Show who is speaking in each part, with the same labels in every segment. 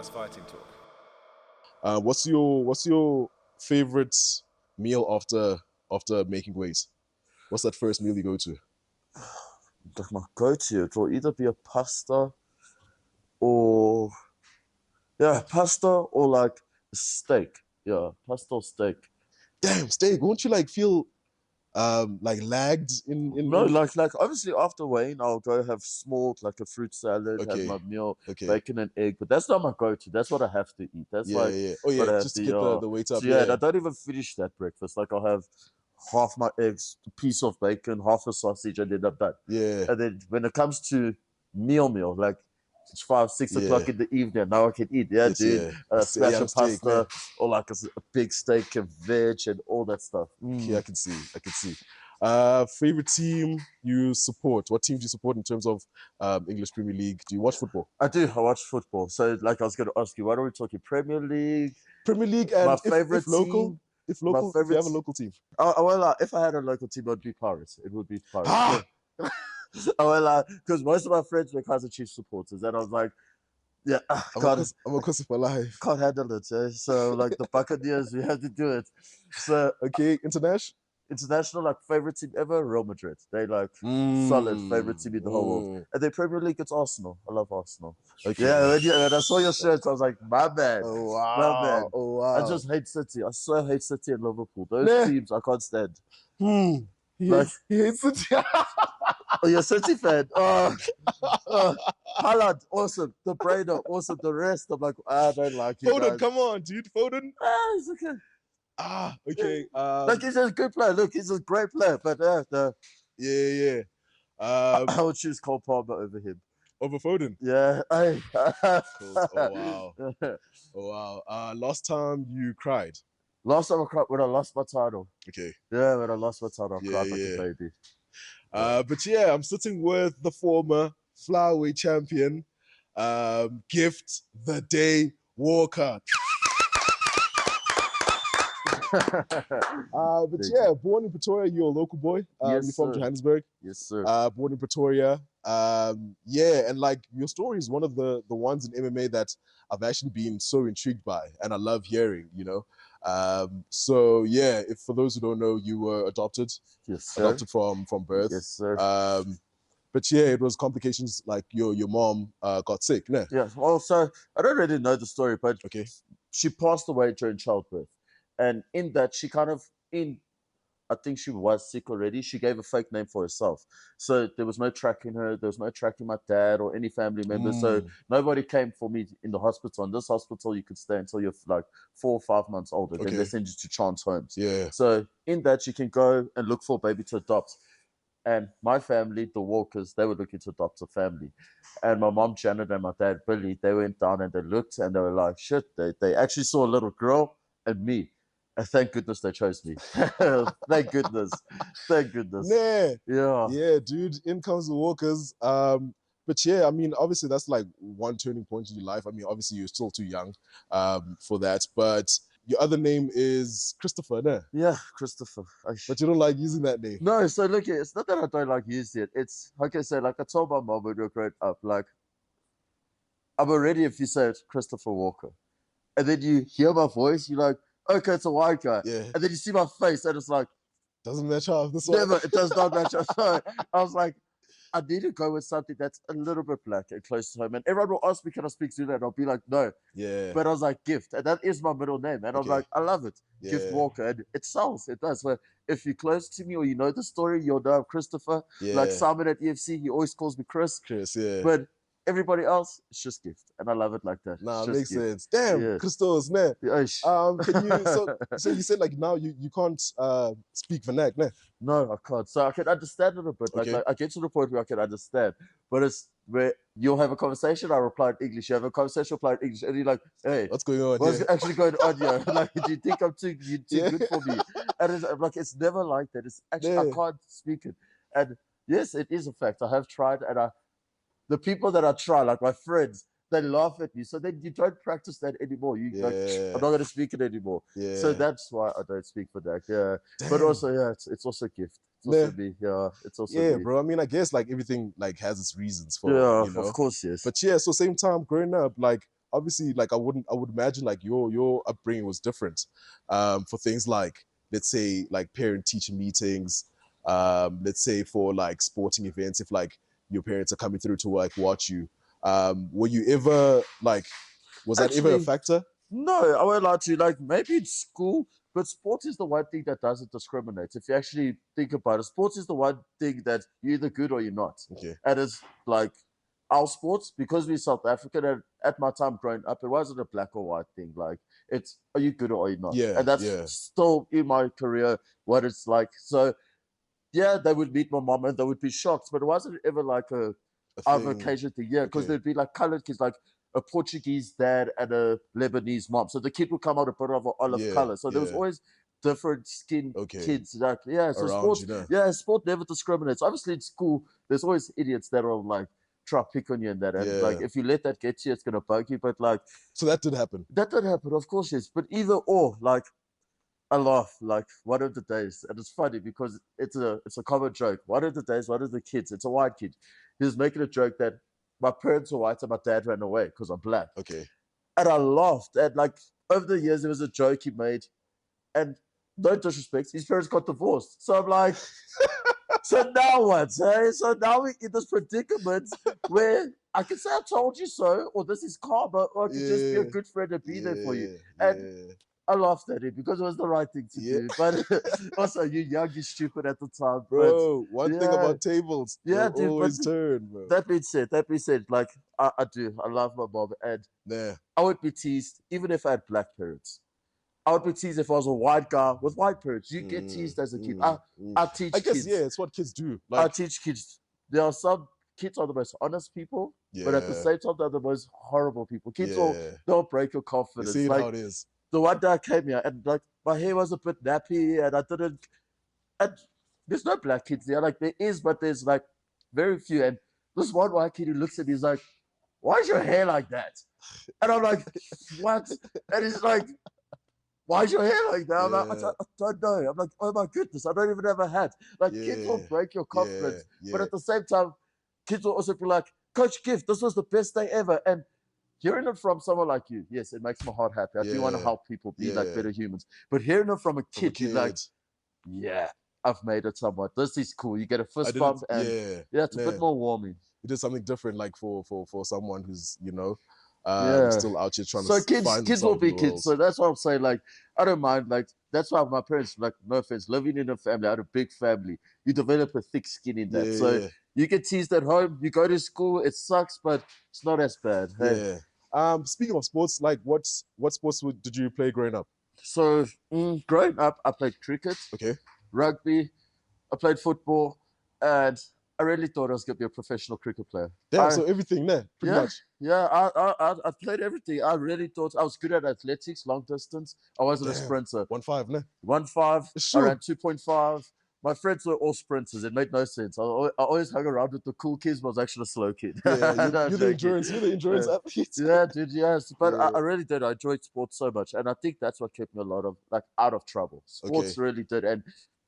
Speaker 1: That's Fighting Talk.
Speaker 2: What's your favorite meal after making weight? What's that first meal you go to?
Speaker 3: My go-to, it will either be a pasta or pasta or like a steak. Yeah, pasta or steak.
Speaker 2: Damn, steak. Won't you like feel like lagged in
Speaker 3: No, like obviously after weighing, I'll go have smoked like a fruit salad,
Speaker 2: Okay.
Speaker 3: have my meal,
Speaker 2: Okay.
Speaker 3: bacon and egg. But that's not my go-to. That's what I have to eat. That's
Speaker 2: Yeah, yeah. Oh
Speaker 3: what
Speaker 2: yeah,
Speaker 3: I have
Speaker 2: just to
Speaker 3: to
Speaker 2: get the weight up.
Speaker 3: So yeah, and I don't even finish that breakfast. Like I'll have half my eggs, a piece of bacon, half a sausage, and then I'm done.
Speaker 2: Yeah.
Speaker 3: And then when it comes to meal, like it's 5, 6 o'clock in the evening, now I can eat. Yeah,
Speaker 2: Yes,
Speaker 3: dude.
Speaker 2: yeah.
Speaker 3: Smash a
Speaker 2: Steak,
Speaker 3: pasta or like a big steak and veg and all that stuff.
Speaker 2: Okay, I can see. Favorite team you support? What team do you support in terms of English Premier League? Do you watch football?
Speaker 3: I do. I watch football. So, like, I was going to ask you, what are we talking? Premier League?
Speaker 2: Premier League, and
Speaker 3: my favorite
Speaker 2: if local,
Speaker 3: team,
Speaker 2: if you have a local team.
Speaker 3: Well, if I had a local team, it would be Pirates. It would be Pirates.
Speaker 2: Ah!
Speaker 3: Because most of my friends were Kaizer Chiefs supporters, and I was like, yeah,
Speaker 2: I'm a cuss for life.
Speaker 3: Can't handle it. So, like the Buccaneers, we have to do it. So,
Speaker 2: okay,
Speaker 3: international, like favorite team ever, Real Madrid. They like solid favorite team in the whole world. And the Premier League, it's Arsenal. I love Arsenal.
Speaker 2: Okay.
Speaker 3: Yeah, when I saw your shirts, I was like, my man.
Speaker 2: Oh wow.
Speaker 3: My man.
Speaker 2: Oh wow.
Speaker 3: I just hate City. I so hate City and Liverpool. Those teams I can't stand.
Speaker 2: He hates City.
Speaker 3: Oh, you're a City fan. Haaland, awesome. De Bruyne, awesome. The rest, I'm like, I don't like you
Speaker 2: Foden,
Speaker 3: guys.
Speaker 2: come on, dude. Foden.
Speaker 3: He's okay.
Speaker 2: Okay.
Speaker 3: Like he's a good player. Look, he's a great player, but
Speaker 2: yeah.
Speaker 3: I would choose Cole Palmer over him.
Speaker 2: Over Foden?
Speaker 3: Yeah.
Speaker 2: Oh wow. Last time you cried?
Speaker 3: Last time I cried when I lost my title.
Speaker 2: Okay.
Speaker 3: Yeah, when I lost my title, I cried like a baby.
Speaker 2: But yeah, I'm sitting with the former Flyweight Champion, Gift the Day Walker. But yeah, born in Pretoria, you're a local boy.
Speaker 3: Yes,
Speaker 2: you're from
Speaker 3: sir.
Speaker 2: Johannesburg.
Speaker 3: Yes, sir.
Speaker 2: Born in Pretoria. Yeah, and like your story is one of the ones in MMA that I've actually been so intrigued by, and I love hearing. So yeah, if for those who don't know, you were adopted.
Speaker 3: Yes, sir.
Speaker 2: Adopted from birth.
Speaker 3: Yes, sir.
Speaker 2: But yeah, it was complications like your mom got sick. No?
Speaker 3: Yeah. Well, so I don't really know the story, but
Speaker 2: okay,
Speaker 3: she passed away during childbirth. And in that, she kind of, I think she was sick already. She gave a fake name for herself. So there was no tracking her. There was no tracking my dad or any family members. So nobody came for me in the hospital. In this hospital, you could stay until you're like 4 or 5 months older. Then they send you to chance homes.
Speaker 2: Yeah.
Speaker 3: So in that, you can go and look for a baby to adopt. And my family, the Walkers, they were looking to adopt a family. And my mom, Janet, and my dad, Billy, they went down and they looked and they were like, shit, they actually saw a little girl and me. And thank goodness they chose me. Thank goodness.
Speaker 2: Yeah, dude, in comes the Walkers. But yeah, I mean, obviously that's like one turning point in your life. I mean, obviously you're still too young for that. But your other name is Christopher, no?
Speaker 3: Yeah, Christopher.
Speaker 2: But you don't like using that name?
Speaker 3: No, so look, it's not that I don't like using it. It's, like I said, like I told my mom when we were growing up, like, I'm already, if you say it's Christopher Walker, and then you hear my voice, you're like, okay, it's a white guy.
Speaker 2: Yeah.
Speaker 3: And then you see my face, and it's like,
Speaker 2: doesn't match up. This
Speaker 3: never,
Speaker 2: one.
Speaker 3: it does not match up. So I was like, I need to go with something that's a little bit black and close to home. And everyone will ask me, can I speak Zulu? And I'll be like, no.
Speaker 2: Yeah.
Speaker 3: But I was like, Gift. And that is my middle name. And I'm like, I love it.
Speaker 2: Yeah.
Speaker 3: Gift Walker. And it sells. It does. But if you're close to me or you know the story, you'll know I'm Christopher.
Speaker 2: Yeah.
Speaker 3: Like Simon at EFC, he always calls me Chris.
Speaker 2: Chris, yeah.
Speaker 3: But everybody else, it's just Gift. And I love it like that.
Speaker 2: Nah, it makes sense. Damn, Christos, man.
Speaker 3: Yeah.
Speaker 2: Can you, so you said like now you can't speak vernac, ne?
Speaker 3: No, I can't. So I can understand it a bit. Like I get to the point where I can understand. But it's where you'll have a conversation, I reply in English. You have a conversation, I reply in English. And you're like, hey,
Speaker 2: what's going on?
Speaker 3: What's actually going on here? Like, do you think I'm too good for me? And I'm like, it's never like that. It's actually, I can't speak it. And yes, it is a fact. I have tried, and the people that I try, like my friends, they laugh at me. So then you don't practice that anymore. Like, I'm not going to speak it anymore.
Speaker 2: Yeah.
Speaker 3: So that's why I don't speak for that. Yeah. Damn. But also, it's also a gift. It's also me. Yeah. It's also me.
Speaker 2: Bro. I mean, I guess like everything like has its reasons for
Speaker 3: yeah,
Speaker 2: you know?
Speaker 3: Of course, yes.
Speaker 2: But yeah, so same time growing up, like obviously, like I would imagine like your upbringing was different, for things like, let's say, like parent teacher meetings, let's say for like sporting events, if like your parents are coming through to like watch you, were you ever like, was that ever a
Speaker 3: Actually,
Speaker 2: factor?
Speaker 3: no, I won't lie to you. Like maybe in school, but sports is the one thing that doesn't discriminate. If you actually think about it, sports is the one thing that you're either good or you're not.
Speaker 2: Okay.
Speaker 3: And it's like our sports, because we're South African, and at my time growing up, it wasn't a black or white thing. Like it's, are you good or are you not?
Speaker 2: Yeah,
Speaker 3: And that's
Speaker 2: yeah.
Speaker 3: still in my career what it's like. So yeah, they would meet my mom and they would be shocked, but it wasn't ever like a
Speaker 2: A
Speaker 3: out of
Speaker 2: thing.
Speaker 3: occasion thing. Yeah, because
Speaker 2: Okay.
Speaker 3: there'd be like colored kids, like a Portuguese dad and a Lebanese mom. So the kid would come out a bit of an olive
Speaker 2: Yeah,
Speaker 3: color. So there was
Speaker 2: yeah.
Speaker 3: always different skin
Speaker 2: Okay.
Speaker 3: kids. Like yeah, so
Speaker 2: Around,
Speaker 3: sports,
Speaker 2: you know.
Speaker 3: yeah, sport never discriminates. Obviously in school, there's always idiots that are like try to pick on you and that. And like
Speaker 2: Yeah.
Speaker 3: if you let that get you, it's gonna bug you. But like
Speaker 2: So that did happen.
Speaker 3: that did happen, of course, yes. But either or, like I laugh like one of the days, and it's funny because it's a common joke. One of the days, one of the kids, it's a white kid, he was making a joke that my parents were white and my dad ran away because I'm black.
Speaker 2: Okay.
Speaker 3: And I laughed. And like over the years, there was a joke he made, and no disrespect, his parents got divorced. So I'm like, so now what? Hey? So now we're in this predicament where I can say I told you so, or this is karma, or I could just be a
Speaker 2: Yeah.
Speaker 3: good friend and be there for you.
Speaker 2: Yeah.
Speaker 3: And
Speaker 2: Yeah.
Speaker 3: I laughed at it because it was the right thing to
Speaker 2: Yeah.
Speaker 3: do. But also, you're young, you're stupid at the time. But
Speaker 2: Bro, one thing
Speaker 3: yeah,
Speaker 2: about tables,
Speaker 3: yeah,
Speaker 2: they'll
Speaker 3: dude. But
Speaker 2: always turn, bro.
Speaker 3: that being said, like I do, I love my mom, and
Speaker 2: Nah.
Speaker 3: I would be teased even if I had black parents. I would be teased if I was a white guy with white parents. You get teased as a kid. I
Speaker 2: I
Speaker 3: teach
Speaker 2: guess, yeah,
Speaker 3: kids.
Speaker 2: it's what kids do.
Speaker 3: I
Speaker 2: Like,
Speaker 3: teach kids. There are some kids are the most honest people, but at the
Speaker 2: yeah,
Speaker 3: same time, they're the most horrible people. Kids will
Speaker 2: yeah.
Speaker 3: they'll break your
Speaker 2: You
Speaker 3: confidence.
Speaker 2: see it how
Speaker 3: Like
Speaker 2: it is.
Speaker 3: the one day I came here and like my hair was a bit nappy and I didn't. And there's no black kids there. Like there is, but there's like very few. And this one white kid who looks at me is like, "Why is your hair like that?" And I'm like, "What?" And he's like, "Why is your hair like that?" I'm like,
Speaker 2: Yeah,
Speaker 3: I don't know. I'm like, "Oh my goodness, I don't even have a hat." Like kids will
Speaker 2: yeah,
Speaker 3: break your
Speaker 2: yeah,
Speaker 3: confidence, but
Speaker 2: yeah,
Speaker 3: at the same time, kids will also be like, "Coach Gift, this was the best day ever." And hearing it from someone like you, yes, it makes my heart happy. I do want to
Speaker 2: yeah,
Speaker 3: help people be like
Speaker 2: yeah.
Speaker 3: better humans. But hearing it from a
Speaker 2: From a
Speaker 3: kid, you're like,
Speaker 2: kid.
Speaker 3: yeah, I've made it somewhat. This is cool. You get a
Speaker 2: I
Speaker 3: fist
Speaker 2: did it,
Speaker 3: bump, and
Speaker 2: yeah,
Speaker 3: yeah, it's a bit
Speaker 2: man.
Speaker 3: more warming.
Speaker 2: You did something different, like for someone who's,
Speaker 3: Yeah.
Speaker 2: still out here trying to
Speaker 3: So kids,
Speaker 2: find
Speaker 3: kids will
Speaker 2: themselves in
Speaker 3: be
Speaker 2: the
Speaker 3: kids.
Speaker 2: world.
Speaker 3: So that's what I'm saying. Like, I don't mind. Like, that's why my parents, like, no offense, living in a family, I had a big family. You develop a thick skin in
Speaker 2: Yeah,
Speaker 3: that. So
Speaker 2: yeah,
Speaker 3: you get teased at home. You go to school. It sucks, but it's not as bad. Hey.
Speaker 2: yeah. Speaking of sports, like what sports did you play growing up?
Speaker 3: So growing up, I played cricket,
Speaker 2: Okay.
Speaker 3: rugby. I played football, and I really thought I was going to be a professional cricket player.
Speaker 2: Damn, so everything there, pretty
Speaker 3: Yeah,
Speaker 2: much.
Speaker 3: yeah. I played everything. I really thought I was good at athletics, long distance. I wasn't a
Speaker 2: Damn.
Speaker 3: sprinter.
Speaker 2: 1-5, ne?
Speaker 3: 1.5. I ran
Speaker 2: Sure.
Speaker 3: 2.5. My friends were all sprinters. It made no sense. I always hung around with the cool kids, but I was actually a slow kid.
Speaker 2: Yeah,
Speaker 3: No,
Speaker 2: you're the
Speaker 3: joking.
Speaker 2: endurance athlete.
Speaker 3: Yeah, dude, yes. But I
Speaker 2: Yeah.
Speaker 3: really did. I enjoyed sports so much. And I think that's what kept me a lot of like out of trouble.
Speaker 2: Okay.
Speaker 3: Sports really did. And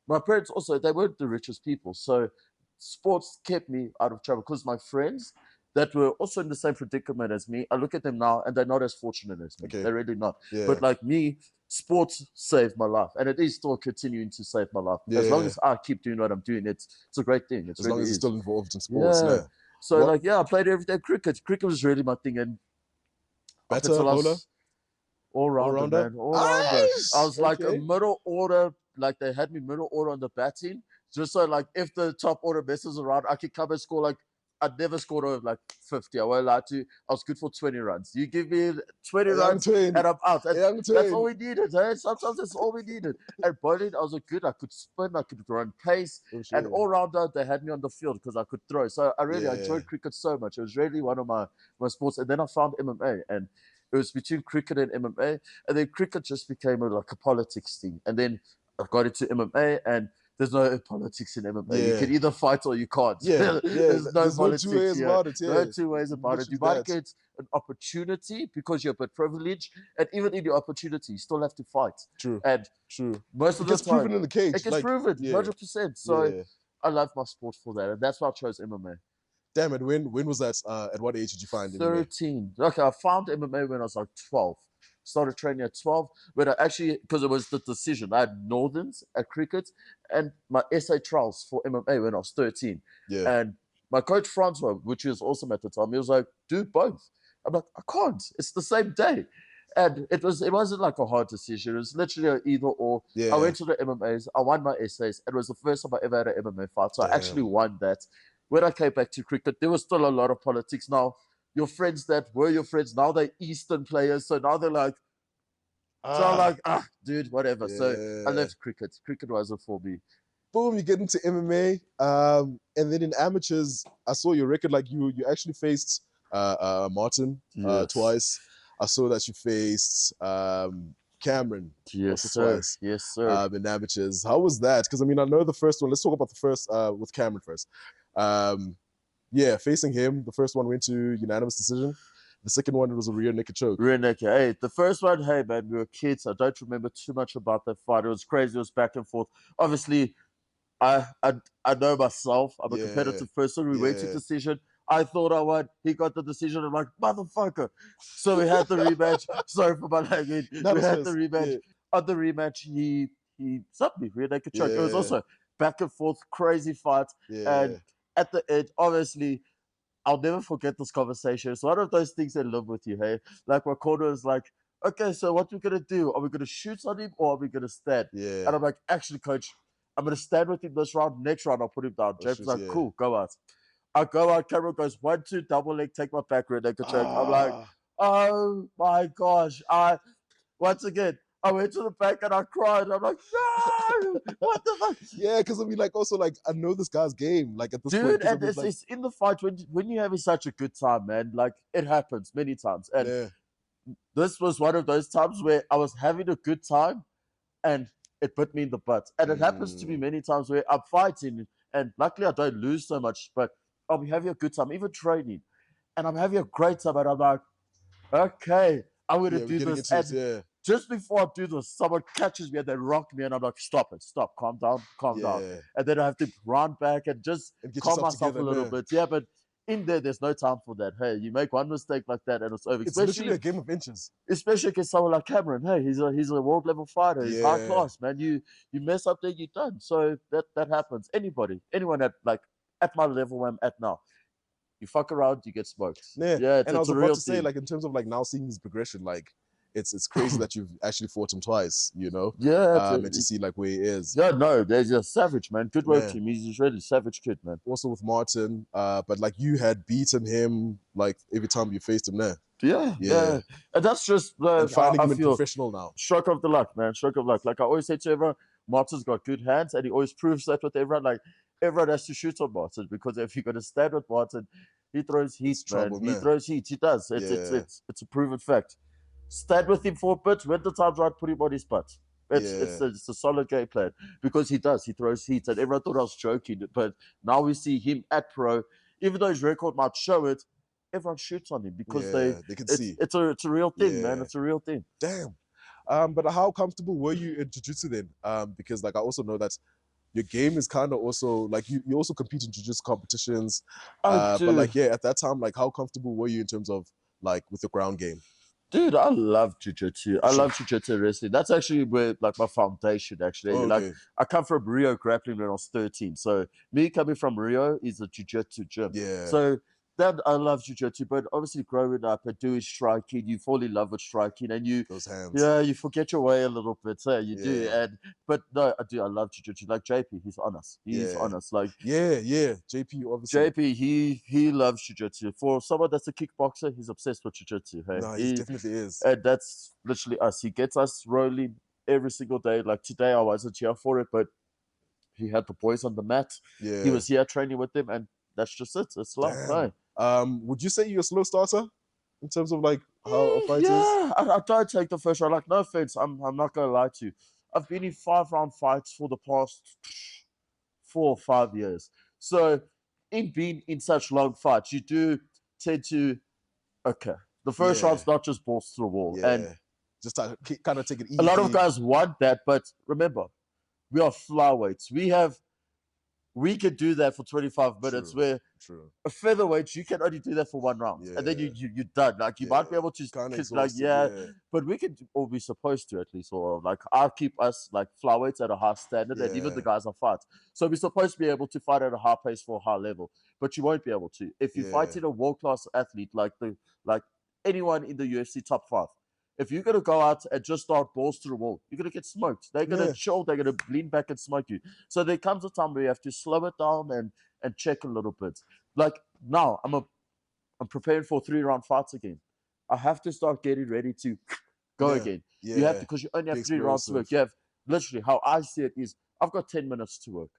Speaker 3: my parents also, they weren't the richest people. So sports kept me out of trouble because my friends that were also in the same predicament as me, I look at them now and they're not as fortunate as me.
Speaker 2: Okay.
Speaker 3: They're really not.
Speaker 2: Yeah.
Speaker 3: But like me, sports saved my life. And it is still continuing to save my life. As long
Speaker 2: Yeah.
Speaker 3: as I keep doing what I'm doing, it's a great thing. It
Speaker 2: As long
Speaker 3: really
Speaker 2: as you're
Speaker 3: is.
Speaker 2: still involved in sports,
Speaker 3: Yeah.
Speaker 2: nah.
Speaker 3: So
Speaker 2: What
Speaker 3: like yeah, I played every day cricket. Cricket was really my thing, and up
Speaker 2: batter,
Speaker 3: until I
Speaker 2: bowler,
Speaker 3: was all
Speaker 2: all
Speaker 3: rounder,
Speaker 2: rounder?
Speaker 3: man, all rounder. I
Speaker 2: Nice.
Speaker 3: was like a
Speaker 2: Okay.
Speaker 3: middle order, like they had me middle order on the batting, just so like if the top order messes around, I could come and score like. I'd never scored over like 50. I won't lie to you. I was good for 20 runs. You give me 20
Speaker 2: A young
Speaker 3: runs
Speaker 2: twin.
Speaker 3: and I'm out.
Speaker 2: A
Speaker 3: And
Speaker 2: young
Speaker 3: that's all
Speaker 2: twin.
Speaker 3: we needed. Hey? Sometimes that's all we needed. And bowling, I was a good. I could spin. I could run pace.
Speaker 2: For
Speaker 3: And
Speaker 2: sure.
Speaker 3: all rounder, they had me on the field because I could throw. So I
Speaker 2: Yeah.
Speaker 3: enjoyed cricket so much. It was really one of my sports. And then I found MMA, and it was between cricket and MMA. And then cricket just became like a politics thing. And then I got into MMA, and there's no politics in MMA. You
Speaker 2: Yeah.
Speaker 3: can either fight or you can't.
Speaker 2: Yeah. Yeah.
Speaker 3: There's no
Speaker 2: There's no
Speaker 3: politics
Speaker 2: two ways
Speaker 3: here.
Speaker 2: about it. Yeah.
Speaker 3: No two ways about it. You
Speaker 2: Literally
Speaker 3: might
Speaker 2: that.
Speaker 3: get an opportunity because you're a bit privileged, and even in your opportunity, you still have to fight.
Speaker 2: True.
Speaker 3: And
Speaker 2: True.
Speaker 3: most
Speaker 2: It
Speaker 3: of the
Speaker 2: gets proven
Speaker 3: time,
Speaker 2: in the cage.
Speaker 3: it gets
Speaker 2: Like,
Speaker 3: proven
Speaker 2: yeah.
Speaker 3: 100%. So
Speaker 2: Yeah.
Speaker 3: I love my sport for that, and that's why I chose MMA.
Speaker 2: Damn it! When was that? At what age did you find MMA?
Speaker 3: 13. Okay, I found MMA when I was like 12. Started training at 12. But I actually, because it was the decision, I had Northerns at cricket and my SA trials for MMA when I was 13.
Speaker 2: Yeah.
Speaker 3: And my coach Francois, which was awesome at the time, he was like, do both. I'm like, I can't. It's the same day. And it wasn't like a hard decision. It was literally an either or.
Speaker 2: Yeah.
Speaker 3: I went to the MMAs. I won my essays. It was the first time I ever had an MMA fight. So I actually won that. When I came back to cricket, there was still a lot of politics. Now, your friends that were your friends, now they're Eastern players. So now they're like, dude, whatever.
Speaker 2: Yeah.
Speaker 3: So I left cricket. Cricket wasn't for me.
Speaker 2: Boom, you get into MMA. And then in amateurs, I saw your record. Like you actually faced Martin twice. I saw that you faced Cameron twice.
Speaker 3: Yes, sir.
Speaker 2: In amateurs. How was that? Because I mean, I know the first one. Let's talk about the first with Cameron first. Yeah, facing him, the first one went to unanimous decision. The second one, it was a rear naked choke.
Speaker 3: Rear naked. Hey, the first one, hey man, we were kids. I don't remember too much about that fight. It was crazy. It was back and forth. Obviously, I know myself. I'm a competitive person. We went to decision. I thought I won. He got the decision. I'm like, motherfucker. So we had the rematch. Sorry for my language. We had the rematch. Yeah. On the rematch, he subbed me. Rear naked choke. It was also back and forth, crazy fight. And at the end, obviously, I'll never forget this conversation. It's one of those things that live with you, hey? Like, my corner is like, okay, so what we going to do? Are we going to shoot on him or are we going to stand?
Speaker 2: Yeah.
Speaker 3: And I'm like, actually, coach, I'm going to stand with him this round. Next round, I'll put him down. James like, cool, go out. I go out, Cameron goes, 1, 2, double leg, take my back, rear naked choke. I'm like, oh my gosh. Once again, I went to the back and I cried. I'm like, no, what the fuck?
Speaker 2: Yeah, because I mean, like, also, like, I know this guy's game. Like, at this point,
Speaker 3: dude, and it's in the fight when you're having such a good time, man. Like, it happens many times, and this was one of those times where I was having a good time, and it bit me in the butt. And it happens to me many times where I'm fighting, and luckily I don't lose so much, but I'll be having a good time, even training, and I'm having a great time, and I'm like, okay, I'm gonna do this, and just before I do this, someone catches me and they rock me, and I'm like, stop, calm down. And then I have to run back and just calm myself a little bit. Yeah, but in there's no time for that. Hey, you make one mistake like that and it's over.
Speaker 2: It's literally a game of inches.
Speaker 3: Especially against someone like Cameron. Hey, he's a world level fighter. He's high class, man. You mess up there, you're done. So that happens. Anyone at my level where I'm at now, you fuck around, you get smoked.
Speaker 2: Yeah, and I was about to say, like, in terms of like now seeing his progression, like, it's crazy that you've actually fought him twice, you know?
Speaker 3: Yeah.
Speaker 2: And to see like where he is.
Speaker 3: Yeah, no, there's a savage, man. Good work team. He's really a savage kid, man.
Speaker 2: Also with Martin, but like you had beaten him like every time you faced him there.
Speaker 3: Yeah. And that's just
Speaker 2: and finding him in professional now.
Speaker 3: Stroke of the luck, man. Stroke of luck. Like I always say to everyone, Martin's got good hands, and he always proves that with everyone. Like, everyone has to shoot on Martin, because if you're gonna stand with Martin, he throws heat, man. He throws heat. He does. It's a proven fact. Stand with him for a bit. When the time's right, put him on his butt. It's a solid game plan, because he does. He throws heat, and everyone thought I was joking, but now we see him at pro. Even though his record might show it, everyone shoots on him because
Speaker 2: they can see.
Speaker 3: It's a real thing, man. It's a real thing.
Speaker 2: Damn. But how comfortable were you in jiu-jitsu then? Because like I also know that your game is kind of also like you also compete in jiu-jitsu competitions. But like at that time, like how comfortable were you in terms of like with the ground game?
Speaker 3: Dude, I love jiu-jitsu. I love jiu-jitsu wrestling. That's actually where like my foundation actually. Like I come from Rio grappling when I was 13. So me coming from Rio is a jiu-jitsu gym.
Speaker 2: Yeah.
Speaker 3: So that I love jiu-jitsu, but obviously growing up and doing striking, you fall in love with striking, and
Speaker 2: those hands.
Speaker 3: Yeah, you forget your way a little bit. So you do. But no, I do. I love jiu-jitsu. Like JP, he's on us. He's on us. Like
Speaker 2: JP obviously.
Speaker 3: JP, he loves jiu-jitsu. For someone that's a kickboxer, he's obsessed with jiu-jitsu. Hey?
Speaker 2: No, he definitely is.
Speaker 3: And that's literally us. He gets us rolling every single day. Like today, I wasn't here for it, but he had the boys on the mat.
Speaker 2: Yeah.
Speaker 3: He was here training with them, and that's just it. It's love. Hey?
Speaker 2: Would you say you're a slow starter in terms of like how a fight is?
Speaker 3: I don't take the first round. Like, no offense, I'm not gonna lie to you. I've been in 5-round fights for the past 4 or 5 years. So in being in such long fights, you do tend to the first round's not just balls to the wall. And
Speaker 2: just kind of take it easy.
Speaker 3: A lot of guys want that, but remember, we are flyweights. We could do that for 25 minutes where
Speaker 2: true.
Speaker 3: A featherweight, you can only do that for 1 round, and then you're done. Like you might be able to, but we can, or we're supposed to at least, or like I keep us like flyweights at a high standard, and even the guys I fight. So we're supposed to be able to fight at a high pace for a high level, but you won't be able to if you fight in a world class athlete like anyone in the UFC top 5. If you're going to go out and just start balls to the wall, you're going to get smoked. They're going to chill. They're going to lean back and smoke you. So there comes a time where you have to slow it down and check a little bit. Like now, I'm preparing for 3-round fights again. I have to start getting ready to go again.
Speaker 2: Yeah.
Speaker 3: You have to, because you only have 3 rounds to work. You have literally, how I see it is, I've got 10 minutes to work.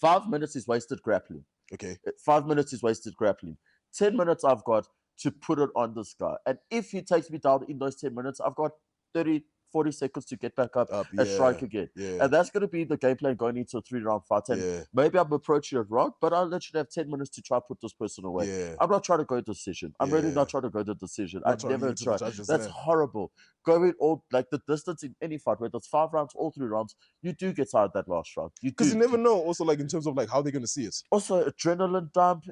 Speaker 3: 5 minutes is wasted grappling.
Speaker 2: Okay.
Speaker 3: 5 minutes is wasted grappling. 10 minutes I've got to put it on this guy. And if he takes me down in those 10 minutes, I've got 30, 40 seconds to get back up and strike again. And that's going to be the game plan going into a 3-round fight. And maybe I'm approaching it wrong, but I'll literally have 10 minutes to try to put this person away. I'm not trying to go decision. I'm really not trying to go to decision. I never try. That's horrible. Going all, like the distance in any fight, whether it's 5 rounds or 3 rounds, you do get tired that last round.
Speaker 2: Because you never know also like in terms of like how they're going to see it.
Speaker 3: Also, adrenaline dump.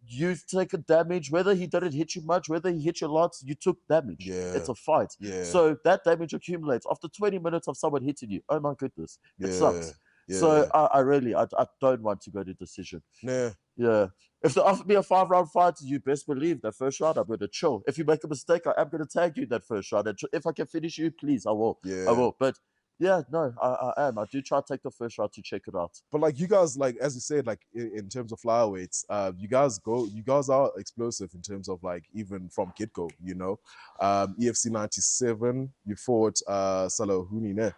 Speaker 3: You've taken damage, whether he didn't hit you much, whether he hit you lots, you took damage. It's a fight. So that damage accumulates. After 20 minutes of someone hitting you, oh my goodness, it sucks. So I don't want to go to decision. If they offer me a 5-round fight, you best believe that first round I'm going to chill. If you make a mistake, I am going to tag you that first round. And if I can finish you, please, I will. I will. But I am. I do try to take the first round to check it out.
Speaker 2: But like you guys, like as you said, like in terms of flyweights, you guys are explosive in terms of like even from get-go, you know. EFC 97, you fought Salahuni,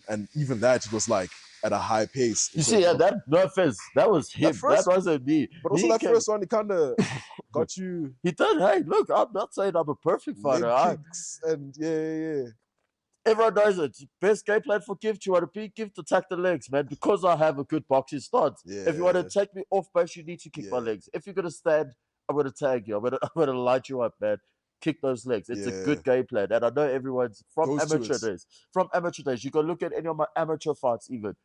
Speaker 2: and even that was like at a high pace.
Speaker 3: You see, that no offense, that was him. That wasn't me.
Speaker 2: But also first one, he kind of got you.
Speaker 3: He did. Hey, look, I'm not saying I'm a perfect fighter.
Speaker 2: Kicks and
Speaker 3: Everyone knows it. Best game plan for Gift. You want to beat Gift, attack the legs, man. Because I have a good boxing stance. If you want to take me off base, you need to kick my legs. If you're gonna stand, I'm gonna tag you. I'm gonna light you up, man. Kick those legs. It's a good game plan. And I know everyone's from amateur days. From amateur days. You can look at any of my amateur fights even.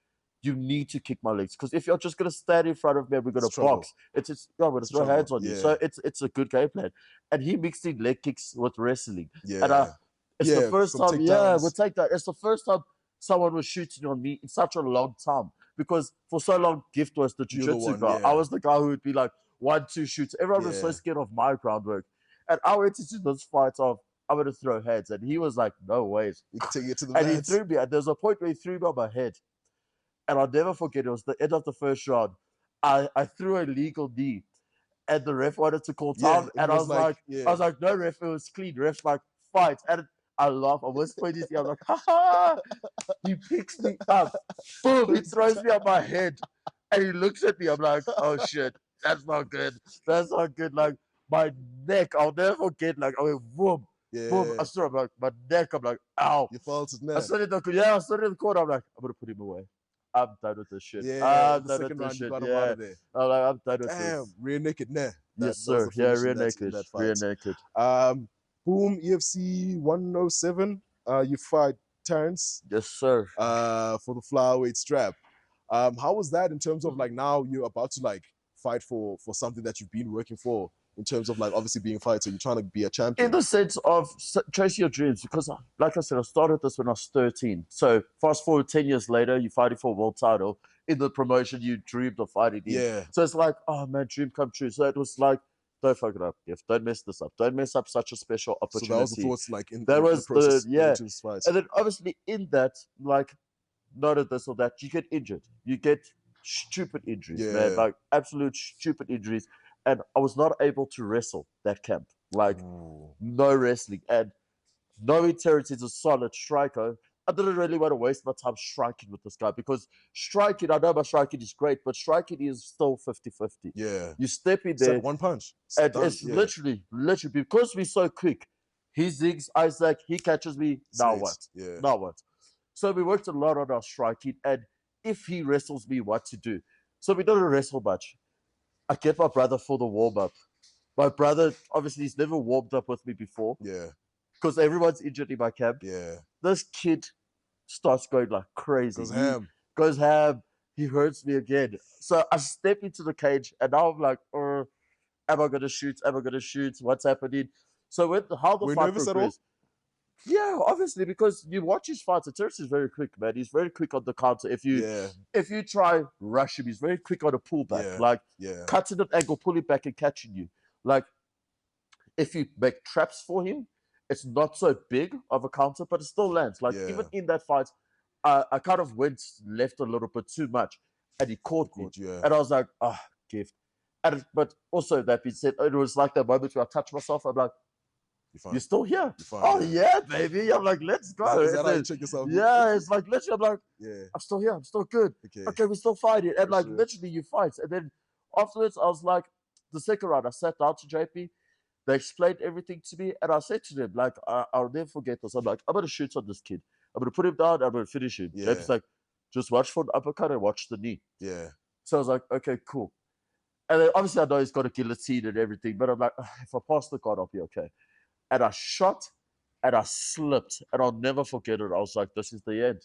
Speaker 3: You need to kick my legs. Because if you're just gonna stand in front of me and we're gonna box, I'm gonna throw hands on you. So it's a good game plan. And he mixed in leg kicks with wrestling. And it's the first time, we'll take that. It's the first time someone was shooting on me in such a long time. Because for so long, Gift was the jiu-jitsu guy. I was the guy who would be like, 1-2 shoots. Everyone was so scared of my groundwork. And I went into this fight of, I'm going to throw heads. And he was like, no ways.
Speaker 2: You can take it to the
Speaker 3: And he threw me. And there's a point where he threw me on my head. And I'll never forget, it was the end of the first round. I threw a legal knee. And the ref wanted to call time. And I was like, no, ref, it was clean. Ref's like, fight. And I laugh. I was pointing his ear. I'm like, ha ha. He picks me up. Boom. He throws me on my head. And he looks at me. I'm like, oh shit. That's not good. That's not good. Like, my neck, I'll never forget. Like, I went, boom. Boom. I saw him, like, my neck. I'm like, ow.
Speaker 2: You felt his neck.
Speaker 3: I stood in the corner. I'm like, I'm going to put him away. I'm done with this shit. I'm done with this shit. I'm like, I'm done with this.
Speaker 2: Damn, rear naked nah.
Speaker 3: Yes, sir. Rear naked. Rear naked.
Speaker 2: Boom, EFC 107. You fight Terence.
Speaker 3: Yes, sir.
Speaker 2: For the flyweight strap. How was that in terms of like now you're about to like fight for something that you've been working for in terms of like obviously being a fighter, you're trying to be a champion?
Speaker 3: In the sense of chasing your dreams, because like I said, I started this when I was 13. So fast forward 10 years later, you're fighting for a world title in the promotion you dreamed of fighting in. So it's like, oh man, dream come true. So it was like, don't fuck it up, Gift. Don't mess this up. Don't mess up such a special opportunity. So that was the thoughts, like in that was the process, and then obviously in that, like, not at this or that, you get injured. You get stupid injuries, man, like absolute stupid injuries. And I was not able to wrestle that camp, like no wrestling. And knowing Terence is a solid striker, I didn't really want to waste my time striking with this guy because striking, I know my striking is great, but striking is still 50-50.
Speaker 2: Yeah.
Speaker 3: You step in there.
Speaker 2: It's like one punch.
Speaker 3: It's literally, because we're so quick. He zigs, Isaac, he catches me, now what? Now what? So we worked a lot on our striking, and if he wrestles me, what to do. So we don't wrestle much. I get my brother for the warm-up. My brother, obviously, he's never warmed up with me before.
Speaker 2: Yeah.
Speaker 3: Because everyone's injured in my camp.
Speaker 2: Yeah.
Speaker 3: This kid starts going like crazy.
Speaker 2: Goes ham.
Speaker 3: Goes ham. he hurts me again. So I step into the cage, and now I'm like, am I gonna shoot? Am I gonna shoot? What's happening? So with how the
Speaker 2: Were you
Speaker 3: fight
Speaker 2: nervous at all?
Speaker 3: progressed, yeah, obviously, because you watch his fights, Terence is very quick, man. He's very quick on the counter.
Speaker 2: Yeah,
Speaker 3: If you try rush him, he's very quick on a pullback.
Speaker 2: yeah,
Speaker 3: Like
Speaker 2: yeah.
Speaker 3: cutting an angle, pulling back and catching you. Like if you make traps for him, it's not so big of a counter, but it still lands. Like
Speaker 2: Yeah.
Speaker 3: even in that fight, I kind of went left a little bit too much, and he caught me,
Speaker 2: Yeah.
Speaker 3: and I was like, gift. But also that being said, it was like that moment where I touched myself. I'm like, you're still here.
Speaker 2: You're fine,
Speaker 3: oh yeah, baby. I'm like, let's go.
Speaker 2: Is that how you check yourself?
Speaker 3: Yeah, it's like literally, I'm like,
Speaker 2: Yeah.
Speaker 3: I'm still here. I'm still good.
Speaker 2: Okay.
Speaker 3: Okay, we're still fighting. And
Speaker 2: For
Speaker 3: like
Speaker 2: sure.
Speaker 3: literally you fight. And then afterwards I was like, the second round, I sat down to JP. They explained everything to me. And I said to them, like, I'll never forget this. I'm like, I'm gonna shoot on this kid. I'm gonna put him down, I'm gonna finish him.
Speaker 2: Yeah.
Speaker 3: JP's like, just watch for the uppercut and watch the knee.
Speaker 2: Yeah.
Speaker 3: So I was like, okay, cool. And then obviously I know he's got a guillotine and everything, but I'm like, if I pass the guard, I'll be okay. And I shot and I slipped, and I'll never forget it. I was like, this is the end.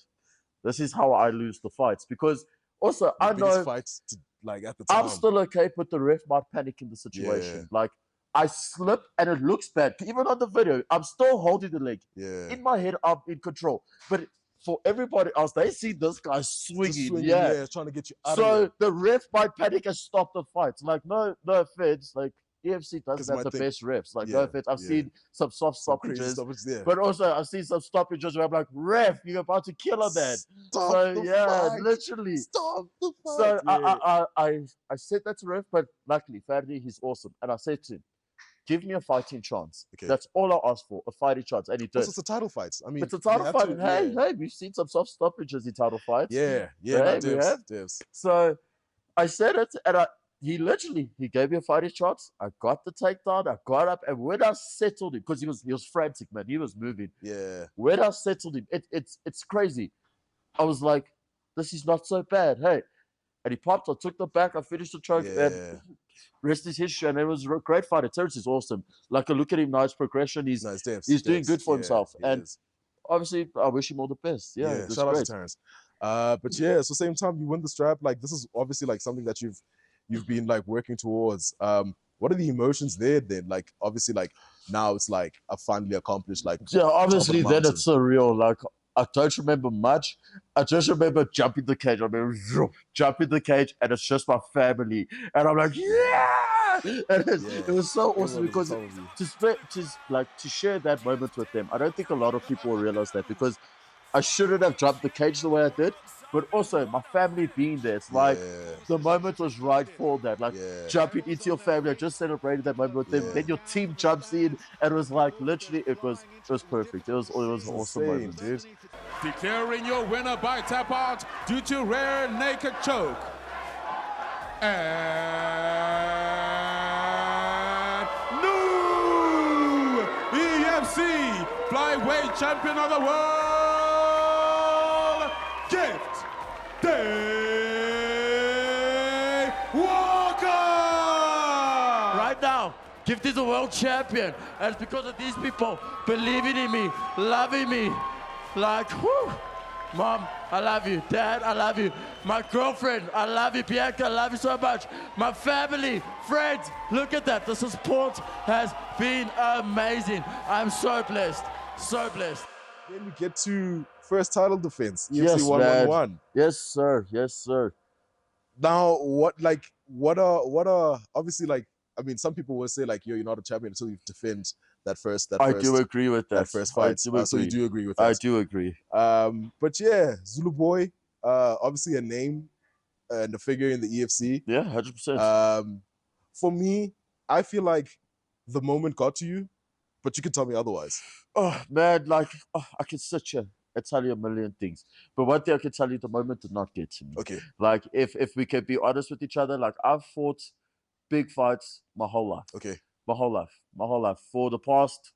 Speaker 3: This is how I lose the fights. Because also, I know
Speaker 2: fights to, like at the time.
Speaker 3: I'm still okay, but the ref might panic in the situation.
Speaker 2: Yeah.
Speaker 3: Like, I slip and it looks bad. Even on the video, I'm still holding the leg.
Speaker 2: Yeah.
Speaker 3: In my head, I'm in control. But for everybody else, they see this guy swinging. Yeah,
Speaker 2: trying to get you out of
Speaker 3: so
Speaker 2: here.
Speaker 3: the ref might panic and stop the fight. Like, no offense. Like, UFC doesn't have the best refs. Like, no offense. I've seen some soft stoppages. But also, I've seen some stoppages where I'm like, ref, you're about to kill a man.
Speaker 2: Stop the fight.
Speaker 3: Literally.
Speaker 2: Stop the fight.
Speaker 3: So
Speaker 2: yeah.
Speaker 3: I said that to ref, but luckily, Faraday, he's awesome. And I said to him, give me a fighting chance.
Speaker 2: Okay.
Speaker 3: That's all I asked for, a fighting chance. And he did.
Speaker 2: It's a title fight. I mean,
Speaker 3: it's a title fight. And hey, we've seen some soft stoppages in title fights.
Speaker 2: Yeah,
Speaker 3: hey, we have.
Speaker 2: Divs.
Speaker 3: So I said it, and he gave me a fighting chance. I got the takedown. I got up, and when I settled him, because he was frantic, man, he was moving.
Speaker 2: Yeah.
Speaker 3: When I settled him, it's crazy. I was like, this is not so bad. Hey, and he popped. I took the back. I finished the choke.
Speaker 2: Yeah.
Speaker 3: And rest is history, and it was a great fighter. Terence is awesome. Like, I look at him now, his progression. He's doing good for himself, and obviously, I wish him all the best. Yeah,
Speaker 2: shout out to Terence. But yeah, so same time you win the strap. Like, this is obviously like something that you've been like working towards. What are the emotions there then? Like, obviously, like now it's like I finally accomplished. Like,
Speaker 3: yeah, obviously then it's surreal. Like, I don't remember much. I just remember jumping the cage. I remember jumping the cage, and it's just my family, and I'm like, yeah! And it was so awesome because to share that moment with them. I don't think a lot of people will realize that, because I shouldn't have jumped the cage the way I did, but also my family being there. It's like the moment was right for that. Like jumping into your family, I just celebrated that moment with them. Then your team jumps in, and it was like literally, it was perfect. It was an awesome moment,
Speaker 2: dude.
Speaker 1: Declaring your winner by tap out due to rare naked choke. And new EFC Flyweight Champion of the World, Gift Day Walker!
Speaker 4: Right now, Gift is a world champion, and it's because of these people believing in me, loving me. Like, whoo, Mom, I love you. Dad, I love you. My girlfriend, I love you. Bianca, I love you so much. My family, friends, look at that. The support has been amazing. I'm so blessed, so blessed.
Speaker 2: Then we get to first title defense, UFC
Speaker 3: Yes,
Speaker 2: 111.
Speaker 3: Yes, sir. Yes, sir.
Speaker 2: Now, what are obviously, like, I mean, some people will say like, you're not a champion until you defend that first.
Speaker 3: I do agree with that.
Speaker 2: That first fight. So you do agree with that?
Speaker 3: I do agree.
Speaker 2: But yeah, Zulu boy, obviously a name and a figure in the EFC.
Speaker 3: Yeah, 100%.
Speaker 2: For me, I feel like the moment got to you, but you can tell me otherwise.
Speaker 3: Oh man, like I can sit here and tell you a million things, but one thing I can tell you, the moment did not get to me.
Speaker 2: Okay.
Speaker 3: Like, if we can be honest with each other, like, I've fought big fights my whole life.
Speaker 2: Okay.
Speaker 3: My whole life. For the past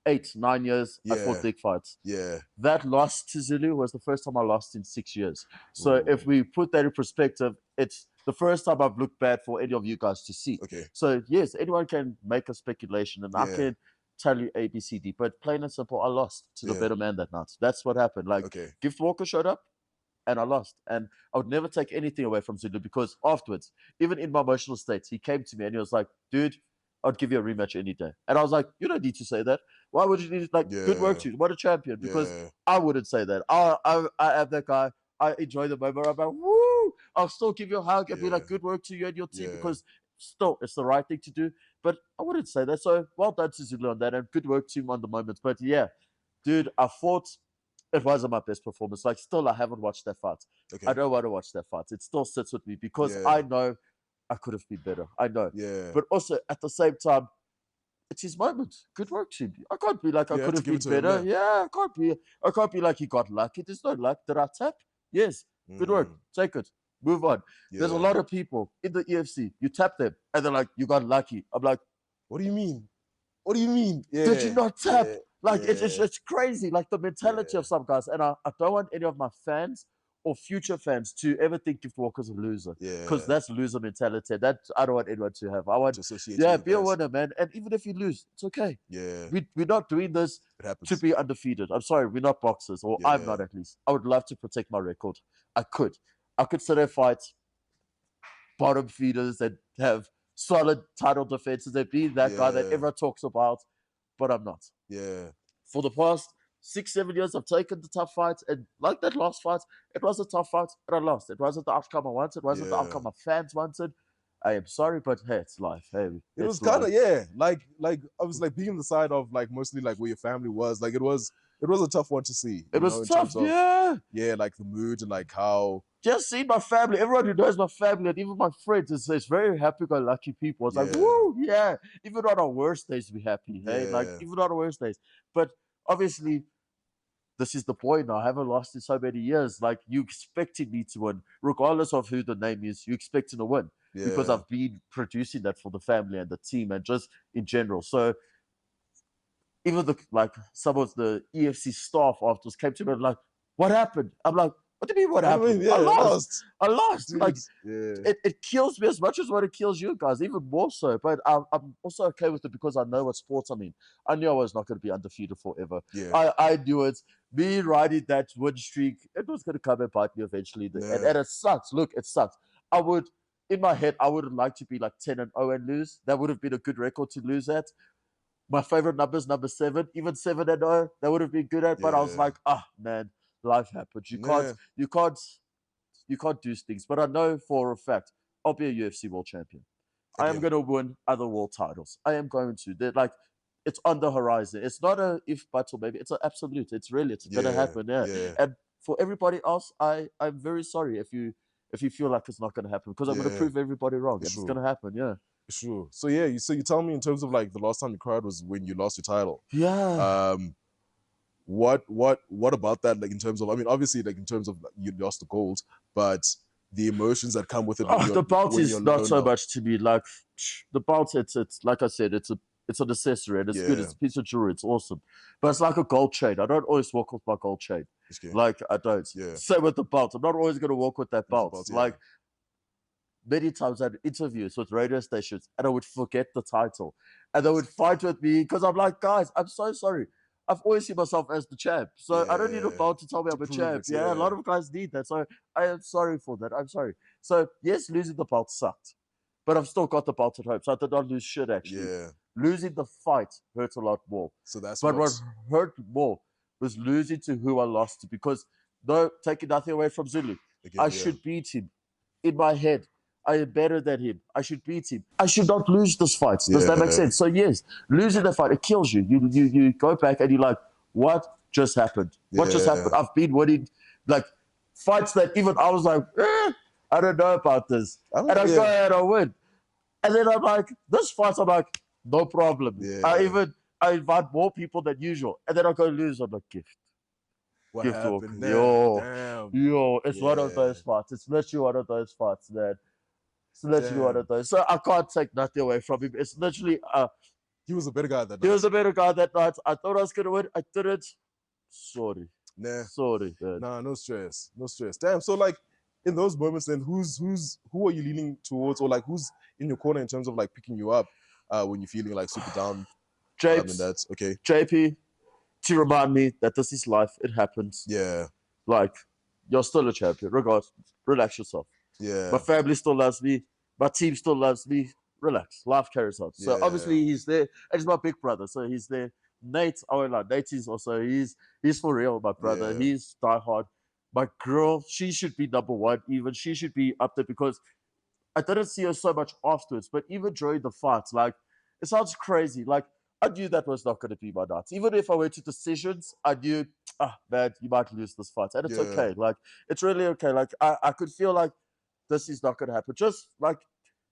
Speaker 3: 8-9 years, I fought big fights.
Speaker 2: Yeah.
Speaker 3: That loss to Zulu was the first time I lost in 6 years. So if we put that in perspective, it's the first time I've looked bad for any of you guys to see.
Speaker 2: Okay.
Speaker 3: So yes, anyone can make a speculation, and I can tell you A, B, C, D, but plain and simple, I lost to the better man that night. That's what happened. Like, Gift Walker showed up, and I lost. And I would never take anything away from Zulu because afterwards, even in my emotional states, he came to me and he was like, dude, I'd give you a rematch any day. And I was like, you don't need to say that. Why would you need like good work to you? What a champion. Because I wouldn't say that. I am that guy. I enjoy the moment. I'm like, woo! I'll still give you a hug and be like, good work to you and your team because still it's the right thing to do. But I wouldn't say that. So well done to Zulu on that and good work to him on the moment. But yeah, dude, I fought. It wasn't my best performance. Like still, I haven't watched that fight. I don't want to watch that fight. It still sits with me because I know I could have been better. I know.
Speaker 2: Yeah.
Speaker 3: But also at the same time, it's his moment. Good work, Chibi. I can't be like I could have been better. I can't be. I can't be like he got lucky. There's no luck. Did I tap? Yes. Good work. Take it. Move on. There's a lot of people in the EFC. You tap them and they're like, you got lucky. I'm like,
Speaker 2: what do you mean? What do you mean?
Speaker 3: Did you not tap? Like it's crazy. Like the mentality of some guys. And I don't want any of my fans or future fans to ever think Gift Walker's a loser. Because that's loser mentality. That I don't want anyone to have. I want be a winner, man. And even if you lose, it's okay. We're not doing this to be undefeated. I'm sorry, we're not boxers, or I'm not at least. I would love to protect my record. I could sit there fight bottom feeders that have solid title defenses and be that guy that everyone talks about, but I'm not. For the past 6-7 years, I've taken the tough fights, and like that last fight, it was a tough fight, and I lost. It wasn't the outcome I wanted. It wasn't the outcome my fans wanted. I am sorry, but hey, it's life. Hey,
Speaker 2: it was kind of like I was like being on the side of like mostly like where your family was. Like it was a tough one to see.
Speaker 3: It was tough,
Speaker 2: like the mood and like how.
Speaker 3: Just see my family. Everyone who knows my family and even my friends is very happy-go-lucky people. It's like, woo, even on our worst days, we happy. Hey, like even on our worst days. But obviously, this is the point now. I haven't lost in so many years. Like you expecting me to win, regardless of who the name is. You expecting to win because I've been producing that for the family and the team and just in general. So even some of the EFC staff afterwards came to me and like, what happened? I'm like, what do you mean what happened? I lost.
Speaker 2: Dude,
Speaker 3: like it kills me as much as what it kills you guys, even more so. But I'm also okay with it because I know what sports I mean. I knew I was not going to be undefeated forever. I knew it. Me riding that win streak, it was going to come and bite me eventually. And it sucks. Look, it sucks. In my head, I would have liked to be like 10-0 and lose. That would have been a good record to lose at. My favorite number is number 7. Even 7-0, that would have been good at. But I was like, man, life happens. You can't do things. But I know for a fact I'll be a UFC world champion. I am going to win other world titles. I am going to. They're like, it's on the horizon. It's not a if, but, or maybe. It's an absolute. It's going to happen. And for everybody else, I'm very sorry if you feel like it's not going to happen because I'm going to prove everybody wrong. It's going to happen.
Speaker 2: Sure. So you tell me in terms of like the last time you cried was when you lost your title. What about that? Like in terms of, I mean, obviously, like in terms of you lost the gold, but the emotions that come with it.
Speaker 3: The belt is not so much to me. Like the belt, it's like I said, it's an accessory and it's good. It's a piece of jewelry. It's awesome, but it's like a gold chain. I don't always walk with my gold chain. Like I don't. Same with the belt. I'm not always going to walk with that belt. Like many times I had interviews with radio stations and I would forget the title and they would fight with me because I'm like, guys, I'm so sorry. I've always seen myself as the champ. So I don't need a belt to tell me I'm a champ. A lot of guys need that. So I am sorry for that. I'm sorry. So yes, losing the belt sucked. But I've still got the belt at home. So I did not lose shit actually. Losing the fight hurt a lot more.
Speaker 2: So that's
Speaker 3: what hurt more was losing to who I lost to because taking nothing away from Zulu. I should beat him. In my head, I am better than him. I should beat him. I should not lose this fight. Does that make sense? So yes, losing the fight, it kills you. You go back and you're like, what just happened? What just happened? I've been winning like fights that even I was like, I don't know about this. And I go ahead and win. And then I'm like, this fight, I'm like, no problem. I invite more people than usual. And then I go lose. I'm like, gift.
Speaker 2: What happened?
Speaker 3: Yo, it's one of those fights. It's literally one of those fights, man. It's literally one of those. So I can't take nothing away from him. It's literally
Speaker 2: he was a better guy that night.
Speaker 3: He was a better guy that night. I thought I was gonna win. I didn't. Sorry. Sorry, man.
Speaker 2: Nah, no stress. No stress. Damn. So like in those moments then who are you leaning towards or like who's in your corner in terms of like picking you up when you're feeling like super down?
Speaker 3: Japes,
Speaker 2: that's okay.
Speaker 3: JP to remind me that this is life. It happens.
Speaker 2: Yeah.
Speaker 3: Like you're still a champion. Regardless, relax yourself.
Speaker 2: Yeah.
Speaker 3: My family still loves me. My team still loves me. Relax. Life carries on. So
Speaker 2: Yeah.
Speaker 3: obviously he's there. And he's my big brother. So he's there. Nate, I won't lie. Nate is also, he's for real, my brother.
Speaker 2: Yeah.
Speaker 3: He's diehard. My girl, she should be number one even. She should be up there because I didn't see her so much afterwards. But even during the fights, like, it sounds crazy. Like, I knew that was not going to be my night. Even if I went to decisions, I knew, man, you might lose this fight. And it's
Speaker 2: Yeah.
Speaker 3: okay. Like, it's really okay. Like, I could feel like this is not going to happen. Just like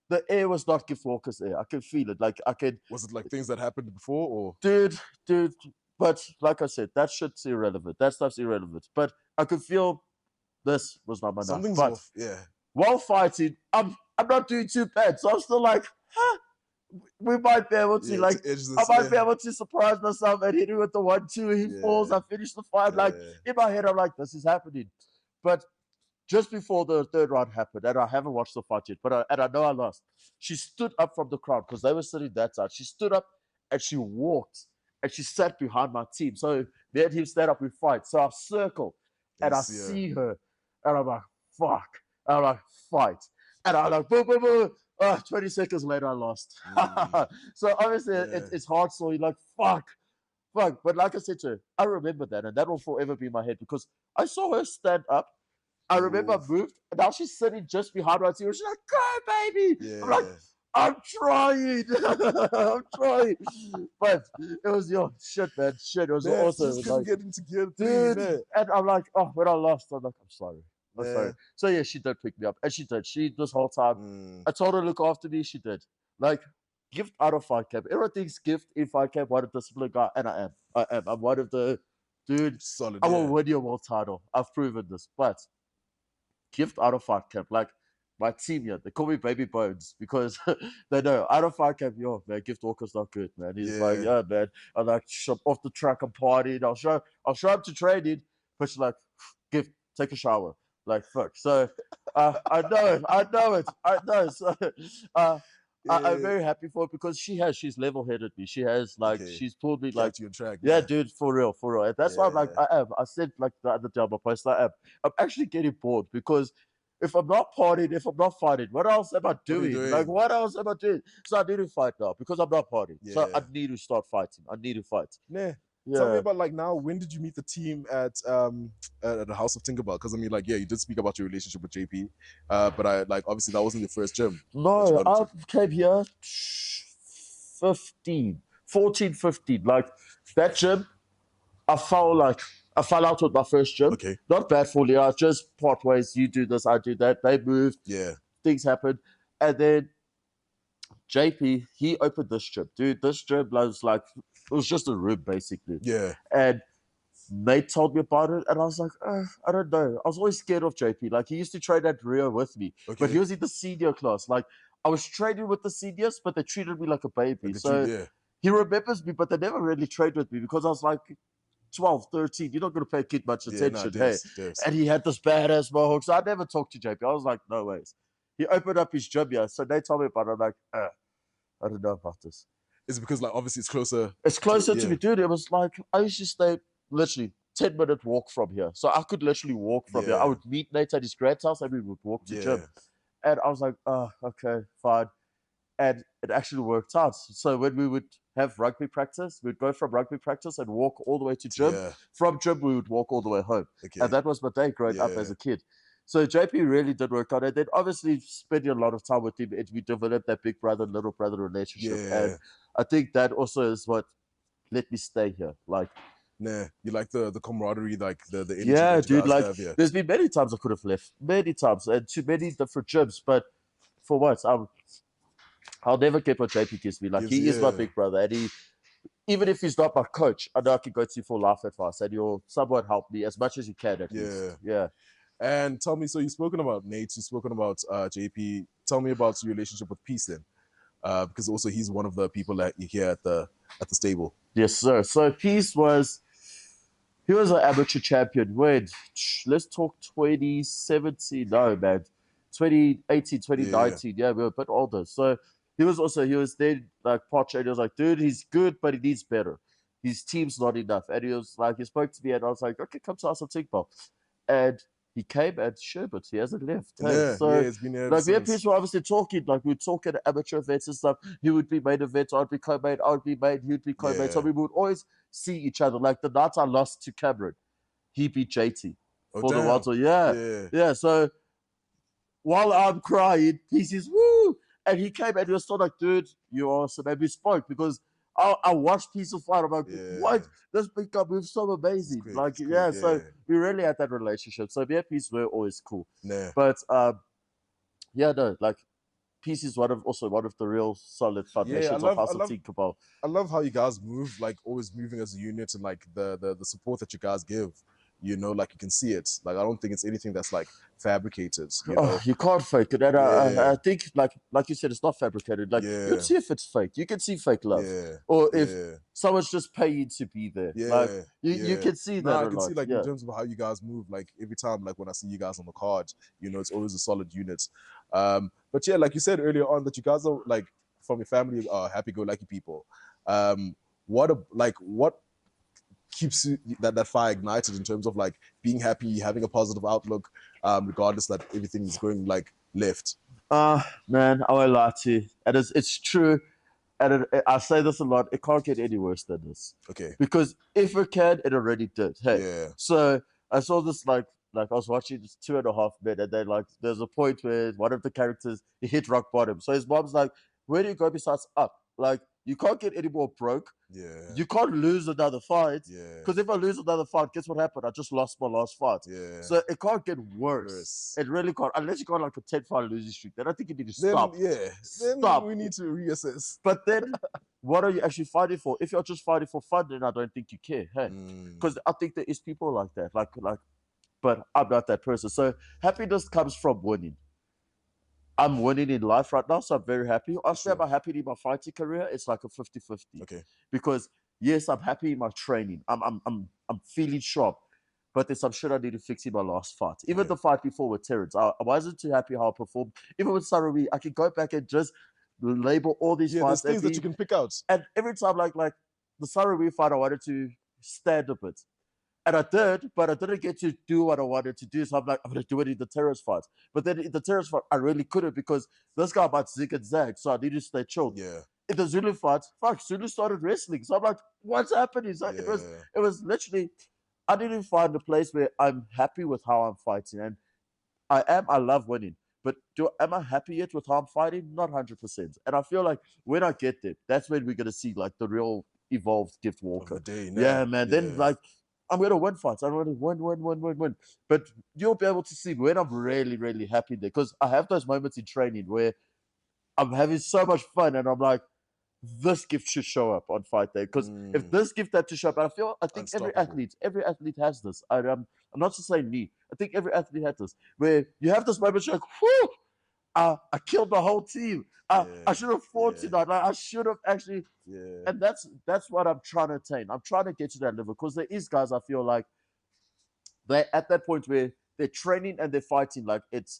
Speaker 3: the air was not Gift Walker's air. I could feel it. Like, I could.
Speaker 2: Was it like things that happened before, or?
Speaker 3: Dude. But like I said, that shit's irrelevant. That stuff's irrelevant. But I could feel this was not my night.
Speaker 2: Something's
Speaker 3: But
Speaker 2: off. Yeah.
Speaker 3: while fighting, I'm not doing too bad. So I'm still like, we might be able to,
Speaker 2: Yeah,
Speaker 3: like,
Speaker 2: to edge this,
Speaker 3: I might be
Speaker 2: yeah.
Speaker 3: able to surprise myself and hit him with the 1-2. He
Speaker 2: Yeah.
Speaker 3: falls, I finish the fight. Like,
Speaker 2: Yeah.
Speaker 3: in my head, I'm like, this is happening. But just before the third round happened, and I haven't watched the fight yet, but I know I lost. She stood up from the crowd because they were sitting that side. She stood up and she walked and she sat behind my team. So me and him stand up, we fight. So I circle and I
Speaker 2: Yes, yeah.
Speaker 3: see her and I'm like, fuck. And I'm like, fight. And I'm like, boom, boom, boom. 20 seconds later, I lost. So obviously,
Speaker 2: Yeah.
Speaker 3: it's hard. So you're like, fuck. But like I said to her, I remember that, and that will forever be in my head because I saw her stand up. I remember I moved, and now she's sitting just behind my team. She's like, go, baby.
Speaker 2: Yeah.
Speaker 3: I'm like, I'm trying. I'm trying. But it was your shit, man. Shit, it was
Speaker 2: Man,
Speaker 3: awesome.
Speaker 2: just
Speaker 3: It was
Speaker 2: couldn't
Speaker 3: like,
Speaker 2: get into gear
Speaker 3: dude.
Speaker 2: 3, man.
Speaker 3: And I'm like, when I lost, I'm like, I'm sorry. I'm
Speaker 2: Yeah.
Speaker 3: sorry. So yeah, she did pick me up, and she did. She this whole time.
Speaker 2: Mm.
Speaker 3: I told her to look after me. She did. Like, gift out of fight camp. Everyone thinks gift in fight camp, one of the disciplined guy, and I am. I'm one of the dude.
Speaker 2: Solid.
Speaker 3: I
Speaker 2: Yeah.
Speaker 3: will win your world title. I've proven this. But gift out of fight camp, like my team here, they call me Baby Bones because they know out of fight camp, yo, man, Gift Walker's not good, man. He's like,
Speaker 2: Yeah.
Speaker 3: yeah, man. I'm like, off the track, I'm partying. I'll show up to training, but she's like, Gift, take a shower. Like, fuck. So I know it. So I'm very happy for it because she's level-headed me. She has, like,
Speaker 2: Okay.
Speaker 3: she's pulled me, like,
Speaker 2: Got you on track.
Speaker 3: yeah, dude, for real. And that's why I'm like,
Speaker 2: Yeah.
Speaker 3: I am. I said, like, the other day on my post, I'm actually getting bored because if I'm not partying, if I'm not fighting, what else am I
Speaker 2: are you
Speaker 3: doing?
Speaker 2: doing?
Speaker 3: Like, what else am I doing? So I need to fight now because I'm not partying. So I
Speaker 2: Yeah.
Speaker 3: need to start fighting. I need to fight.
Speaker 2: Nah.
Speaker 3: Yeah.
Speaker 2: Tell me about, like, now, when did you meet the team at the House of Tinkerbell? Because I mean, like, yeah, you did speak about your relationship with JP, but I, like, obviously that wasn't your first gym.
Speaker 3: No,
Speaker 2: got
Speaker 3: I
Speaker 2: into.
Speaker 3: came here 14, 15. Like, that gym, I fell out with my first gym.
Speaker 2: Okay.
Speaker 3: Not bad for you. I just part ways. You do this, I do that. They moved.
Speaker 2: Yeah.
Speaker 3: Things happened. And then JP, he opened this gym. Dude, this gym was like, it was just a room, basically.
Speaker 2: Yeah.
Speaker 3: And Nate told me about it, and I was like, I don't know. I was always scared of JP. Like, he used to train at Rio with me, but
Speaker 2: Okay.
Speaker 3: he was in the senior class. Like, I was training with the seniors, but they treated me like a baby.
Speaker 2: Like a
Speaker 3: So
Speaker 2: yeah.
Speaker 3: he remembers me, but they never really trained with me because I was like 12, 13. You're not going to pay a kid much attention. Hey. And he had this badass mohawk. So I never talked to JP. I was like, no ways. He opened up his gym here. So they told me about it. I'm like, I don't know about this.
Speaker 2: Is it because, like, obviously it's closer?
Speaker 3: It's closer to
Speaker 2: yeah.
Speaker 3: me, dude. It was like, I used to stay literally 10-minute walk from here. So I could literally walk from here. I
Speaker 2: Yeah.
Speaker 3: would meet Nate at his grand's house and we would walk to gym. And I was like, okay, fine. And it actually worked out. So when we would have rugby practice, we'd go from rugby practice and walk all the way to gym.
Speaker 2: Yeah.
Speaker 3: From gym, we would walk all the way home.
Speaker 2: Okay.
Speaker 3: And that was my day growing up as a kid. So JP really did work out. And then obviously spending a lot of time with him, we developed that big brother, little brother relationship.
Speaker 2: Yeah.
Speaker 3: And I think that also is what let me stay here. Like,
Speaker 2: Nah, you like the camaraderie, like the energy.
Speaker 3: yeah,
Speaker 2: that you
Speaker 3: dude.
Speaker 2: guys
Speaker 3: Like,
Speaker 2: have, yeah.
Speaker 3: there's been many times I could have left, many times, and too many different gyms. But for what? I'll never get what JP gives me. Like, he is my big brother, and he, even if he's not my coach, I know I can go to you for life advice, and you'll somewhat help me as much as you can. At least. Yeah.
Speaker 2: And tell me, so you've spoken about Nate, you've spoken about JP. Tell me about your relationship with Peace then, because also he's one of the people that you hear at the stable.
Speaker 3: Yes, sir. So Peace he was an amateur champion. When? Let's talk 2017. No, man. 2018, 2019. Yeah, we were a bit older. So he was there, like, part trainer. He was like, dude, he's good, but he needs better. His team's not enough. And he spoke to me, and I was like, okay, come to House of Tinkerbell. And he came at Sherbet. He hasn't left. Hey?
Speaker 2: Yeah,
Speaker 3: So,
Speaker 2: yeah, it's been here ever
Speaker 3: like, we had
Speaker 2: since.
Speaker 3: people obviously talking, like, we'd talk at amateur events and stuff. He would be main event, I'd be co-main, I would be main, he'd be co-main. So
Speaker 2: Yeah.
Speaker 3: we would always see each other. Like, the night I lost to Cameron, he beat JT
Speaker 2: Oh,
Speaker 3: for the
Speaker 2: damn.
Speaker 3: world. So, yeah. So, while I'm crying, he says, woo! And he came and he was still like, dude, you're awesome. And we spoke because I watched Peace of Fight. I'm like,
Speaker 2: Yeah.
Speaker 3: what? This big guy moves so amazing.
Speaker 2: Quick,
Speaker 3: like,
Speaker 2: it's quick,
Speaker 3: yeah, so
Speaker 2: yeah.
Speaker 3: we really had that relationship. So yeah, Peace were always cool.
Speaker 2: Nah.
Speaker 3: But yeah, no, like Peace is one of the real solid foundations of House of Tinkerbell.
Speaker 2: I love how you guys move, like always moving as a unit, and like the support that you guys give. You know, like you can see it. Like I don't think it's anything that's like fabricated. You know,
Speaker 3: You can't fake it. And I think, like you said, it's not fabricated. Like
Speaker 2: Yeah.
Speaker 3: you can see if it's fake. You can see fake love,
Speaker 2: yeah,
Speaker 3: or if
Speaker 2: yeah,
Speaker 3: someone's just paying to be there.
Speaker 2: yeah.
Speaker 3: Like you
Speaker 2: yeah.
Speaker 3: can see that.
Speaker 2: I
Speaker 3: a
Speaker 2: can
Speaker 3: lot.
Speaker 2: see like
Speaker 3: yeah.
Speaker 2: in terms of how you guys move. Like every time, like when I see you guys on the card, you know, it's always a solid unit. But yeah, like you said earlier on, that you guys are like from your family are happy-go-lucky people. What keeps that fire ignited in terms of like being happy, having a positive outlook, regardless that everything is going like left?
Speaker 3: Man, I won't lie to you. It's true. And I say this a lot. It can't get any worse than this.
Speaker 2: Okay.
Speaker 3: Because if it can, it already did. Hey.
Speaker 2: Yeah.
Speaker 3: So I saw this like I was watching this 2.5 Men, and then like there's a point where one of the characters he hit rock bottom. So his mom's like, "Where do you go besides up? Like you can't get any more broke.
Speaker 2: Yeah.
Speaker 3: You can't lose another fight.
Speaker 2: Yeah.
Speaker 3: Because if I lose another fight, guess what happened? I just lost my last fight.
Speaker 2: Yeah.
Speaker 3: So it can't get worse. It really can't. Unless you got like a 10-fight losing streak. Then I think you need to stop.
Speaker 2: Then we need to reassess.
Speaker 3: But then what are you actually fighting for? If you're just fighting for fun, then I don't think you care. Hey. Because I think there is people like that. But I'm not that person. So happiness comes from winning. I'm winning in life right now, so I'm very happy. Honestly, am I happy in my fighting career? It's like a 50-50.
Speaker 2: Okay.
Speaker 3: Because yes, I'm happy in my training. I'm feeling sharp. But there's some shit I need to fix in my last fight. Even the fight before with Terence, I wasn't too happy how I performed. Even with Sarawi, I can go back and just label all these fights.
Speaker 2: There's things that you can pick out.
Speaker 3: And every time, like the Sarawi fight, I wanted to stand a bit. And I did, but I didn't get to do what I wanted to do. So I'm like, I'm going to do it in the Terence fight. But then in the Terence fight, I really couldn't because this guy might zig and zag. So I needed to stay chilled.
Speaker 2: Yeah.
Speaker 3: In the Zulu fight, Zulu started wrestling. So I'm like, what's happening? So it was literally, I didn't find a place where I'm happy with how I'm fighting. And I love winning. But am I happy yet with how I'm fighting? Not 100%. And I feel like when I get there, that's when we're going to see like the real evolved Gift Walker. Yeah, man. Then like, I'm going to win fights. I'm going to win. But you'll be able to see when I'm really, really happy there. Because I have those moments in training where I'm having so much fun and I'm like, this gift should show up on fight day. Because if this gift had to show up, I think every athlete has this. I'm not just saying me. I think every athlete has this. Where you have this moment, you're like, whoo, I killed the whole team. I should have fought tonight. I should have actually. Yeah. And that's what I'm trying to attain. I'm trying to get to that level because there is guys I feel like they're at that point where they're training and they're fighting like it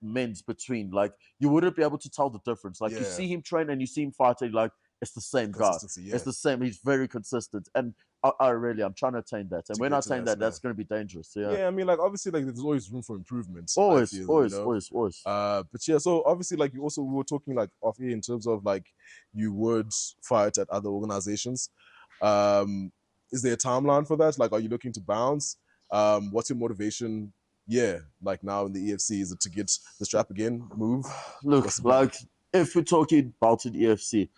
Speaker 3: mends between. Like you wouldn't be able to tell the difference. Like you see him train and you see him fighting like it's the same guy. It's the same. He's very consistent. And I'm trying to attain that. And when I attain that, that's going to be dangerous. Yeah.
Speaker 2: I mean, like obviously, like there's always room for improvement.
Speaker 3: Always.
Speaker 2: But yeah, so obviously, like we were talking like off here in terms of like you would fight at other organizations. Is there a timeline for that? Like, are you looking to bounce? What's your motivation? Yeah, like now in the EFC, is it to get the strap again? Move?
Speaker 3: Look, like if we're talking about in EFC.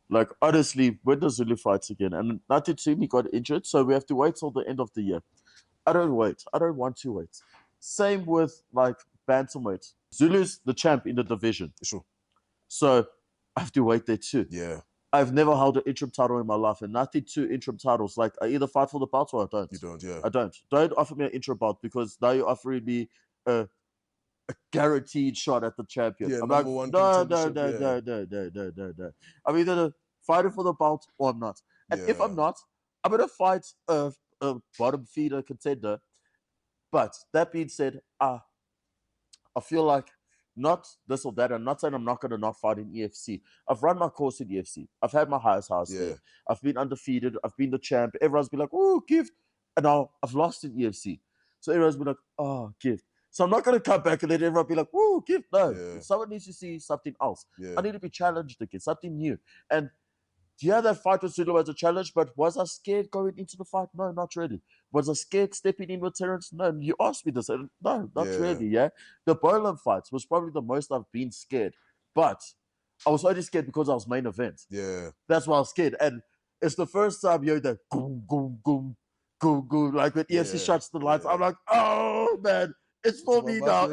Speaker 3: Like, honestly, when does Zulu fights again? And Nati Tsumi got injured, so we have to wait till the end of the year. I don't wait. I don't want to wait. Same with, like, bantamweight. Zulu's the champ in the division.
Speaker 2: Sure.
Speaker 3: So I have to wait there too.
Speaker 2: Yeah.
Speaker 3: I've never held an interim title in my life, and Nati 2 interim titles. Like, I either fight for the belt or I don't.
Speaker 2: You don't, yeah.
Speaker 3: I don't. Don't offer me an interim belt because now you're offering me a guaranteed shot at the champion.
Speaker 2: Yeah,
Speaker 3: I'm like, no. I'm either fighting for the belt or I'm not. And if I'm not, I'm going to fight a bottom feeder contender. But that being said, I feel like not this or that. I'm not saying I'm not going to not fight in EFC. I've run my course in EFC. I've had my highest house there. I've been undefeated. I've been the champ. Everyone's been like, oh, gift. And now I've lost in EFC. So everyone's been like, oh, gift. So I'm not going to come back and let everyone be like, woo, gift. No,
Speaker 2: Yeah.
Speaker 3: someone needs to see something else.
Speaker 2: Yeah.
Speaker 3: I need to be challenged again, something new. And yeah, that fight with Zulu was a challenge, but was I scared going into the fight? No, not really. Was I scared stepping in with Terence? No, you asked me this. No, not
Speaker 2: Yeah.
Speaker 3: really, yeah? The Balelo fights was probably the most I've been scared. But I was only scared because I was main event.
Speaker 2: Yeah.
Speaker 3: That's why I was scared. And it's the first time you hear that goom, goom, goom, goom, goom, like when EFC
Speaker 2: Yeah,
Speaker 3: shuts the lights.
Speaker 2: yeah.
Speaker 3: I'm like, oh, man, it's for me now.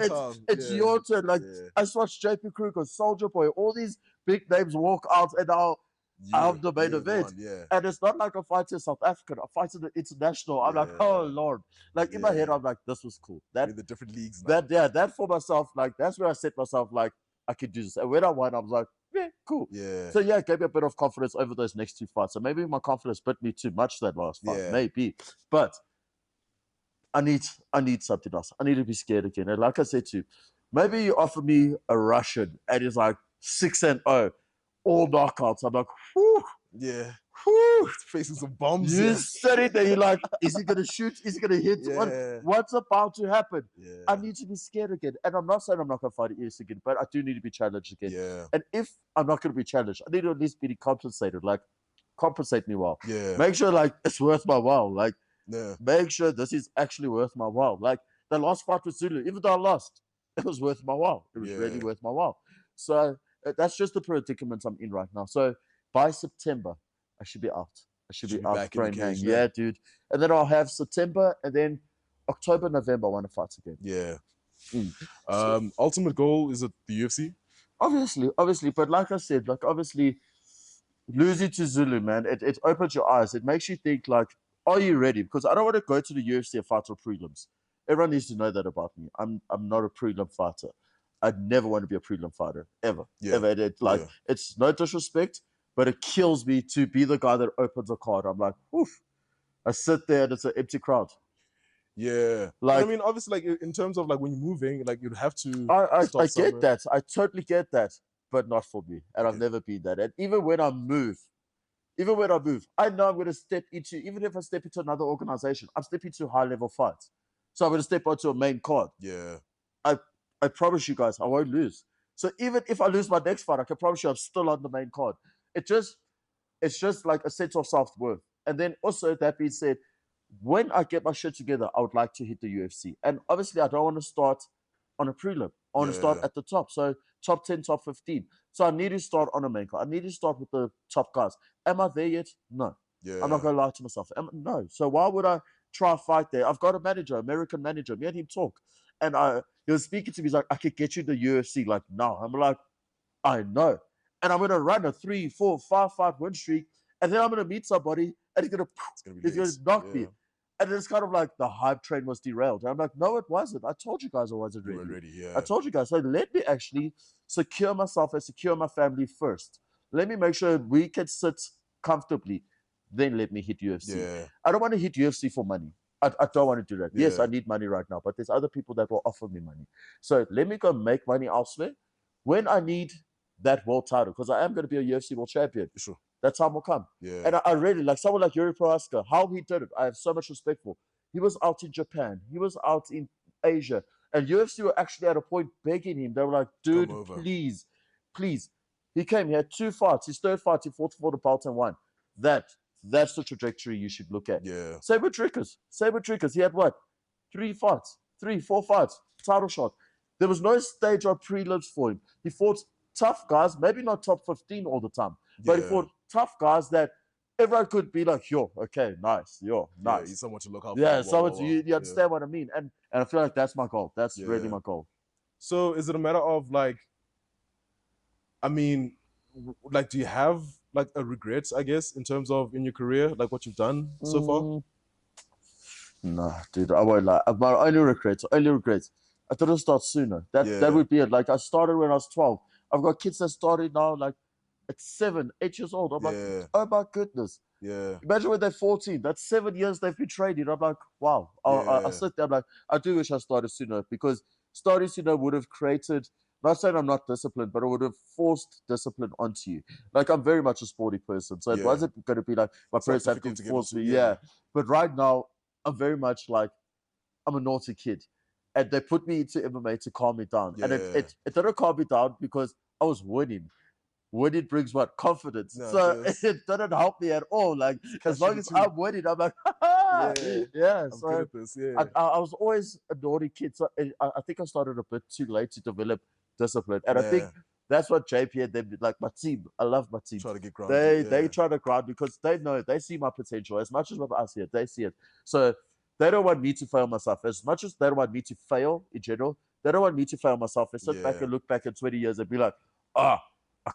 Speaker 3: It's
Speaker 2: Yeah.
Speaker 3: your turn. Like,
Speaker 2: Yeah.
Speaker 3: I just watched JP Kruger, Soldier Boy, all these big names walk out and now I'm the main event.
Speaker 2: Yeah.
Speaker 3: And it's not like a fight in South African, a fight in the international. I'm like, oh Lord. Like in my head,
Speaker 2: Yeah.
Speaker 3: I'm like, this was cool. That
Speaker 2: In the different leagues now.
Speaker 3: that for myself, like that's where I set myself like I could do this. And when I won, I was like, yeah, cool.
Speaker 2: Yeah.
Speaker 3: So yeah, it gave me a bit of confidence over those next two fights. So maybe my confidence bit me too much that last fight.
Speaker 2: Yeah.
Speaker 3: Maybe. But I need something else. I need to be scared again. And like I said to you, maybe you offer me a Russian and it's like 6-0, all knockouts. I'm like, whew.
Speaker 2: Yeah.
Speaker 3: Whew.
Speaker 2: Facing some bombs.
Speaker 3: You're
Speaker 2: Yeah.
Speaker 3: sitting there, you're like, is he gonna shoot? Is he gonna hit?
Speaker 2: Yeah.
Speaker 3: What's about to happen?
Speaker 2: Yeah.
Speaker 3: I need to be scared again. And I'm not saying I'm not gonna fight ES again, but I do need to be challenged again.
Speaker 2: Yeah.
Speaker 3: And if I'm not gonna be challenged, I need to at least be compensated. Like, compensate me well.
Speaker 2: Yeah.
Speaker 3: Make sure like it's worth my while. Like,
Speaker 2: Yeah.
Speaker 3: make sure this is actually worth my while. Like the last fight with Zulu, even though I lost, it was worth my while. It was really worth my while. So that's just the predicament I'm in right now. So by September, I should be out. I should be out
Speaker 2: back in the
Speaker 3: brain hang.
Speaker 2: cage,
Speaker 3: Yeah, dude. And then I'll have September and then October, November, I want to fight again.
Speaker 2: Yeah. Ultimate goal is it the UFC?
Speaker 3: Obviously. But like I said, like obviously losing to Zulu, man, it opens your eyes. It makes you think like, are you ready? Because I don't want to go to the UFC and fight for prelims. Everyone needs to know that about me. I'm not a prelim fighter. I'd never want to be a prelim fighter, ever.
Speaker 2: Yeah.
Speaker 3: Ever. It's no disrespect, but it kills me to be the guy that opens a card. I'm like, oof. I sit there and it's an empty crowd.
Speaker 2: Yeah.
Speaker 3: Like,
Speaker 2: I mean, obviously, like in terms of like when you're moving, like you'd have to.
Speaker 3: I get that. I totally get that, but not for me. And I've never been that. And even when I move, I know I'm going to step into, even if I step into another organization, I'm stepping into high-level fights. So I'm going to step onto a main card.
Speaker 2: Yeah.
Speaker 3: I promise you guys, I won't lose. So even if I lose my next fight, I can promise you I'm still on the main card. It's just like a sense of self-worth. And then also, that being said, when I get my shit together, I would like to hit the UFC. And obviously, I don't want to start on a prelim. I want to start at the top. So top 10, top 15. So I need to start on a main card. I need to start with the top guys. Am I there yet? No.
Speaker 2: Yeah.
Speaker 3: I'm not going to lie to myself. No. So why would I try a fight there? I've got a manager, American manager. Me and him talk. And he was speaking to me. He's like, I could get you the UFC like now. I'm like, I know. And I'm going to run a 3, 4, 5 fight win streak. And then I'm going to meet somebody and he's going to knock me. And it's kind of like the hype train was derailed. And I'm like, no, it wasn't. I told you guys I wasn't ready. I told you guys. So let me actually secure myself and secure my family first. Let me make sure we can sit comfortably. Then let me hit UFC.
Speaker 2: Yeah.
Speaker 3: I don't want to hit UFC for money. I don't want to do that.
Speaker 2: Yeah.
Speaker 3: Yes, I need money right now, but there's other people that will offer me money. So let me go make money elsewhere when I need that world title, because I am going to be a UFC world champion.
Speaker 2: Sure.
Speaker 3: That time will come.
Speaker 2: Yeah.
Speaker 3: And I really, like someone like Yuri Prohaska, how he did it, I have so much respect for. He was out in Japan. He was out in Asia. And UFC were actually at a point begging him. They were like, dude, please. He came, he had 2 fights. His 3rd fight, he fought for the belt and won. That's the trajectory you should look at.
Speaker 2: Yeah.
Speaker 3: Saber Trickers. He had what? 3 fights, 3, 4 fights, title shot. There was no stage or prelims for him. He fought tough guys, maybe not top 15 all the time, but he fought tough guys that everyone could be like, yo, okay, nice, yo, nice.
Speaker 2: Yeah, he's someone to look out for.
Speaker 3: Yeah, you understand what I mean? And I feel like that's my goal. That's really my goal.
Speaker 2: So is it a matter of like, I mean, like, do you have like a regret, I guess, in terms of in your career, like what you've done so far?
Speaker 3: Nah, dude, I won't lie. My only regrets. I didn't start sooner. That would be it. Like, I started when I was 12. I've got kids that started now, like, at 7, 8 years old. I'm like, oh my goodness.
Speaker 2: Yeah.
Speaker 3: Imagine when they're 14. That's 7 years they've been training. I'm like, wow. I sit there, I'm like, I do wish I started sooner, because starting sooner would have created, not saying I'm not disciplined, but it would have forced discipline onto you. Like, I'm very much a sporty person. So it wasn't going to be like my parents have to force me. Yeah. But right now, I'm very much like, I'm a naughty kid. And they put me into MMA to calm me down. And
Speaker 2: Yeah.
Speaker 3: it didn't calm me down because I was winning. Winning brings what? Confidence.
Speaker 2: No,
Speaker 3: So
Speaker 2: yes.
Speaker 3: it didn't help me at all. Like, as long as I'm winning, I'm like, yeah.
Speaker 2: I'm
Speaker 3: So
Speaker 2: good at this. Yeah.
Speaker 3: I was always a naughty kid. So I think I started a bit too late to develop discipline. And I think that's what JP and them did. Like, my team, I love my team.
Speaker 2: Try to get grounded.
Speaker 3: They try to ground because they know, they see my potential. As much as what I see it, they see it. So they don't want me to fail myself. As much as they don't want me to fail in general, they don't want me to fail myself. They sit back and look back in 20 years and be like, I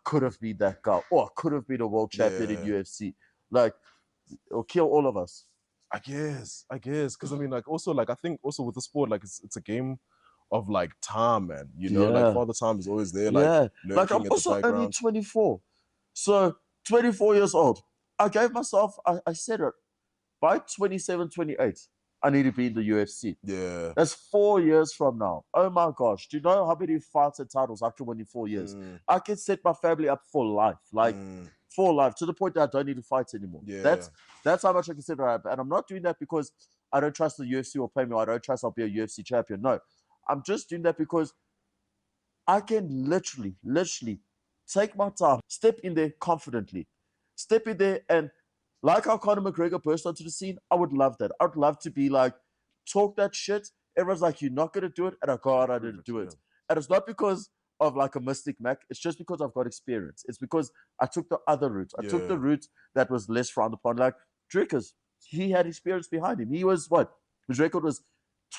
Speaker 3: could have been that guy. Or I could have been a world champion in UFC. Like, it'll kill all of us.
Speaker 2: I guess. Because I mean, like, also, like, I think also with the sport, like, it's a game of like time, man. You know, like Father Time is always there. Like,
Speaker 3: like I'm also only 24. So 24 years old. I gave myself, I said it, by 27, 28, I need to be in the UFC.
Speaker 2: Yeah.
Speaker 3: That's 4 years from now. Oh my gosh. Do you know how many fights and titles I can win in 4 years? I can set my family up for life. Like, for life, to the point that I don't need to fight anymore.
Speaker 2: Yeah.
Speaker 3: That's how much I consider it. And I'm not doing that because I don't trust the UFC will pay me, or I don't trust I'll be a UFC champion. No. I'm just doing that because I can literally take my time, step in there confidently, step in there, and like how Conor McGregor burst onto the scene, I would love that. I would love to be like, talk that shit. Everyone's like, you're not going to do it, and I go out and do it. And it's not because of like a Mystic Mac. It's just because I've got experience. It's because I took the other route. I took the route that was less frowned upon. Like Drickers, he had experience behind him. He was what? His record was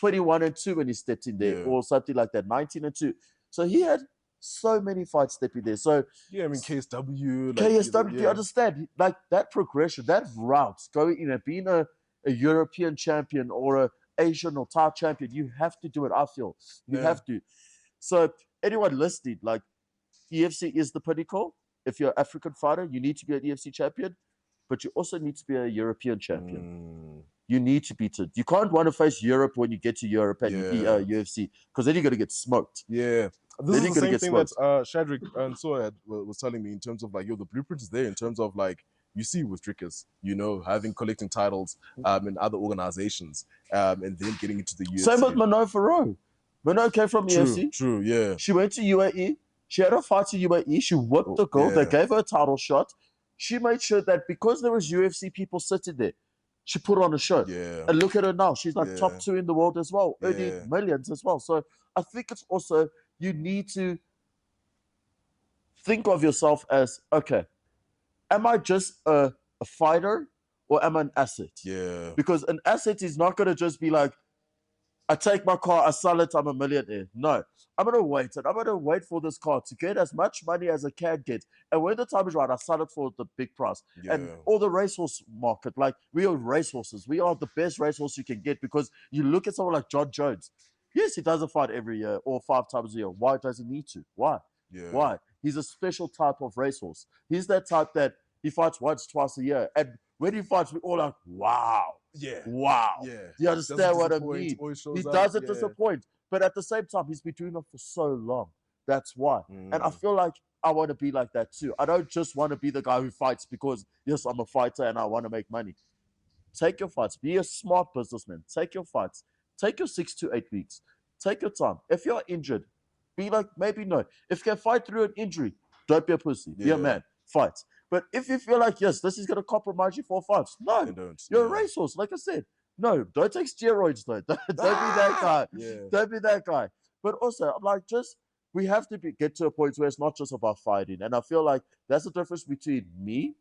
Speaker 3: 21-2 when he stepped in there, or something like that, 19-2. So he had so many fights stepping there. So
Speaker 2: yeah, I mean KSW.
Speaker 3: KSW, do you understand? Like that progression, that route, going in and being a European champion or a Asian or Thai champion, you have to do it. I feel you have to. So anyone listening, like EFC is the pinnacle. If you're an African fighter, you need to be an EFC champion, but you also need to be a European champion. You need to beat it. You can't want to face Europe when you get to Europe and UFC, because then you're going to get smoked.
Speaker 2: Yeah. This is the same thing that Shadrick and Soa was telling me in terms of like, the blueprint is there in terms of like, you see with Drickers, collecting titles in other organizations and then getting into the UFC.
Speaker 3: Same with Mano Farrow. Mano came from UFC.
Speaker 2: True, yeah.
Speaker 3: She went to UAE. She had a fight to UAE. She whipped the girl. They gave her a title shot. She made sure that because there was UFC people sitting there, she put on a show.
Speaker 2: Yeah.
Speaker 3: And look at her now. She's like top 2 in the world as well, earning millions as well. So I think it's also, you need to think of yourself as, okay, am I just a fighter or am I an asset?
Speaker 2: Yeah.
Speaker 3: Because an asset is not going to just be like, I take my car, I sell it, I'm a millionaire. No, I'm going to wait. And I'm going to wait for this car to get as much money as I can get. And when the time is right, I sell it for the big price.
Speaker 2: Yeah.
Speaker 3: And all the racehorse market, like we are racehorses. We are the best racehorse you can get, because you look at someone like John Jones. Yes, he doesn't fight every year or 5 times a year. Why does he need to? Why?
Speaker 2: Yeah.
Speaker 3: Why? He's a special type of racehorse. He's that type that he fights once, twice a year. And when he fights, we all like, wow.
Speaker 2: Yeah.
Speaker 3: Wow.
Speaker 2: Yeah.
Speaker 3: You understand what I mean? He doesn't disappoint. But at the same time, he's been doing it for so long. That's why. And I feel like I want to be like that too. I don't just want to be the guy who fights because, yes, I'm a fighter and I want to make money. Take your fights. Be a smart businessman. Take your fights. Take your 6 to 8 weeks. Take your time. If you're injured, be like, maybe no. If you can fight through an injury, don't be a pussy. Be a man. Fight. But if you feel like, yes, this is going to compromise you for fights, no. You're a racehorse, like I said. No, don't take steroids, though. Don't be that guy. Don't be that guy. But also, I'm like, we have to get to a point where it's not just about fighting. And I feel like that's the difference between me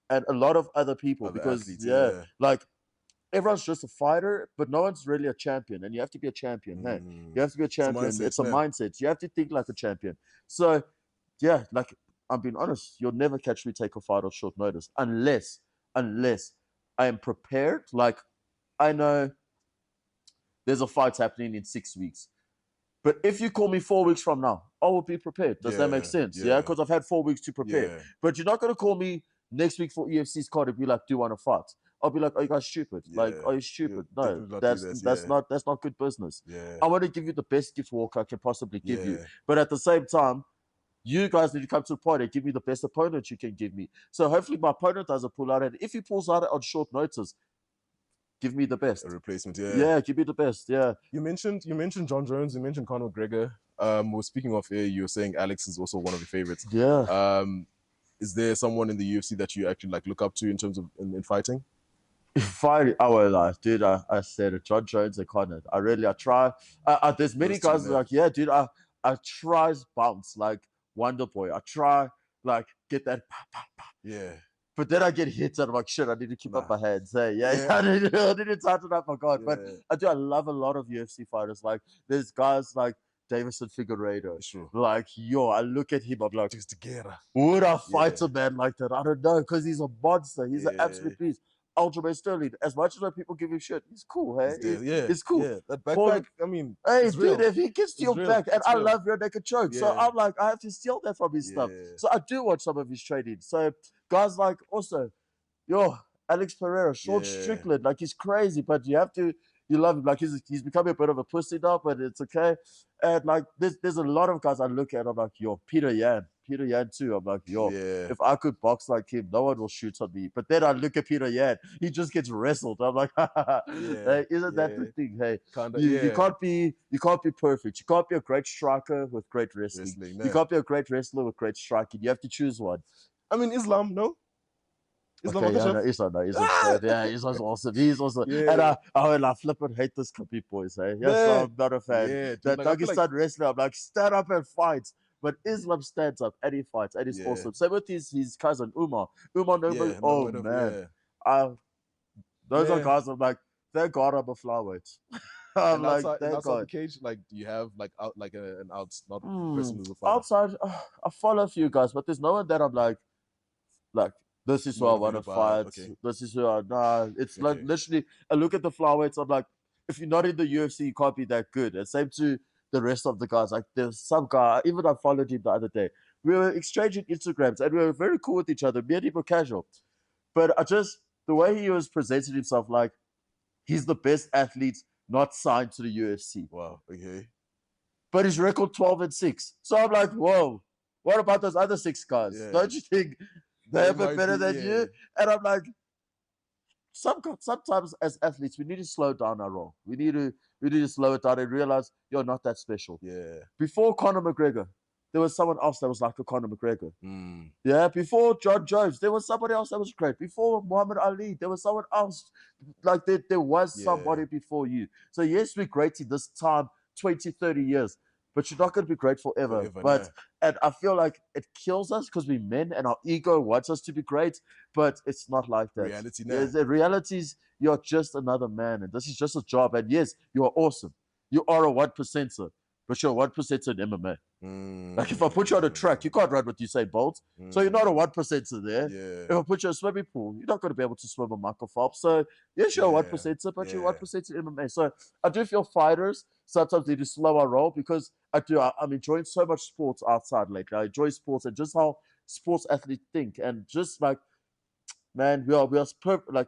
Speaker 3: and a lot of other people. Because, like, everyone's just a fighter, but no one's really a champion. And you have to be a champion. Hey, you have to be a champion. It's a mindset. You have to think like a champion. So, yeah, like, I'm being honest, you'll never catch me take a fight on short notice unless I am prepared. Like, I know there's a fight happening in 6 weeks. But if you call me 4 weeks from now, I will be prepared. Does that make sense? Yeah, because I've had 4 weeks to prepare. But you're not going to call me next week for EFC's card and be like, do you want to fight? I'll be like, are you guys stupid? Like, are you stupid? No, that's not good business. I want to give you the best gift walk I can possibly give you. But at the same time, you guys need to come to the point and give me the best opponent you can give me. So hopefully my opponent doesn't pull out. And if he pulls out on short notice, give me the best.
Speaker 2: A replacement, yeah.
Speaker 3: Yeah, give me the best. Yeah.
Speaker 2: You mentioned John Jones. You mentioned Conor McGregor. Well, speaking of here, you were saying Alex is also one of your favorites.
Speaker 3: Yeah.
Speaker 2: Is there someone in the UFC that you actually like look up to in terms of in fighting?
Speaker 3: Fighting, I won't lie, dude. I said it, John Jones and Conor. I try. There's many
Speaker 2: Those two,
Speaker 3: guys
Speaker 2: man.
Speaker 3: like, yeah, dude. I try bounce like Wonder Boy. I try like get that,
Speaker 2: Yeah.
Speaker 3: but then I get hit and I'm like, shit. I need to keep up my hands. Hey, yeah,
Speaker 2: Yeah.
Speaker 3: I need to tighten up my guard. But
Speaker 2: Yeah.
Speaker 3: I love a lot of UFC fighters. Like there's guys like Davison Figueiredo.
Speaker 2: Sure.
Speaker 3: Like I look at him. I'm like,
Speaker 2: Just together.
Speaker 3: would I fight a man like that? I don't know, because he's a monster. He's an absolute beast. Aljamain Sterling, as much as people give him shit, he's cool, hey? He's cool.
Speaker 2: Yeah, that backpack, I mean,
Speaker 3: hey,
Speaker 2: it's
Speaker 3: dude,
Speaker 2: real.
Speaker 3: if he can steal back, and I love rear naked choke, so I'm like, I have to steal that from his stuff. So I do watch some of his training. So guys like also, Alex Pereira, Sean Strickland, like he's crazy, but you love him. Like he's becoming a bit of a pussy now, but it's okay. And like there's a lot of guys I look at, I'm like, Peter Yan too. I'm like, if I could box like him, no one will shoot on me. But then I look at Peter Yan, he just gets wrestled. I'm like, hey, isn't that the thing? Hey, you can't be perfect. You can't be a great striker with great wrestling. You can't be a great wrestler with great striking. You have to choose one.
Speaker 2: I mean, Islam, no?
Speaker 3: Islam's awesome. He's awesome. And I flip and hate this Khabib boys, hey? So I'm not a fan. That Dagestan wrestler, I'm like, stand up and fight. But Islam stands up and he fights and he's awesome. Same with his cousin Umar. Umar Nurmagomedov, man. Those are guys I'm like, thank God I'm a flyweight. I'm like, thank God.
Speaker 2: The cage, like, do you have like an not person who's a fighter?
Speaker 3: Outside, I follow a few guys, but there's no one that I'm like this is who I want to fight. Okay. This is who it's like literally, I look at the flyweights, I'm like, if you're not in the UFC, you can't be that good. And same to the rest of the guys. Like there's some guy, even I followed him the other day. We were exchanging Instagrams and we were very cool with each other. Me and him were casual. But the way he was presenting himself, like he's the best athlete not signed to the UFC.
Speaker 2: Wow, okay.
Speaker 3: But his record 12-6. So I'm like, whoa, what about those other 6 guys? Yeah. Don't you think they're better than you? And I'm like, sometimes as athletes, we need to slow down our role. We need to slow it down and realize you're not that special.
Speaker 2: Yeah.
Speaker 3: Before Conor McGregor, there was someone else that was like a Conor McGregor. Yeah. Before John Jones, there was somebody else that was great. Before Muhammad Ali, there was someone else. Like there was somebody before you. So yes, we're great in this time, 20, 30 years. But you're not going to be great forever. And I feel like it kills us because we're men and our ego wants us to be great, but it's not like that.
Speaker 2: Reality now.
Speaker 3: The reality is you're just another man, and this is just a job. And yes, you are awesome. You are a 1%er, but you're a 1%er in MMA. Like if I put you on a track, you can't run with Usain Bolt, so you're not a 1%er there.
Speaker 2: Yeah.
Speaker 3: If I put you in a swimming pool, you're not going to be able to swim a Michael Phelps. So yes, you're a 1%er, but you're 1% in MMA. So I do feel fighters sometimes need to slow our roll because I'm enjoying so much sports outside lately. I enjoy sports and just how sports athletes think, and just like, man, we are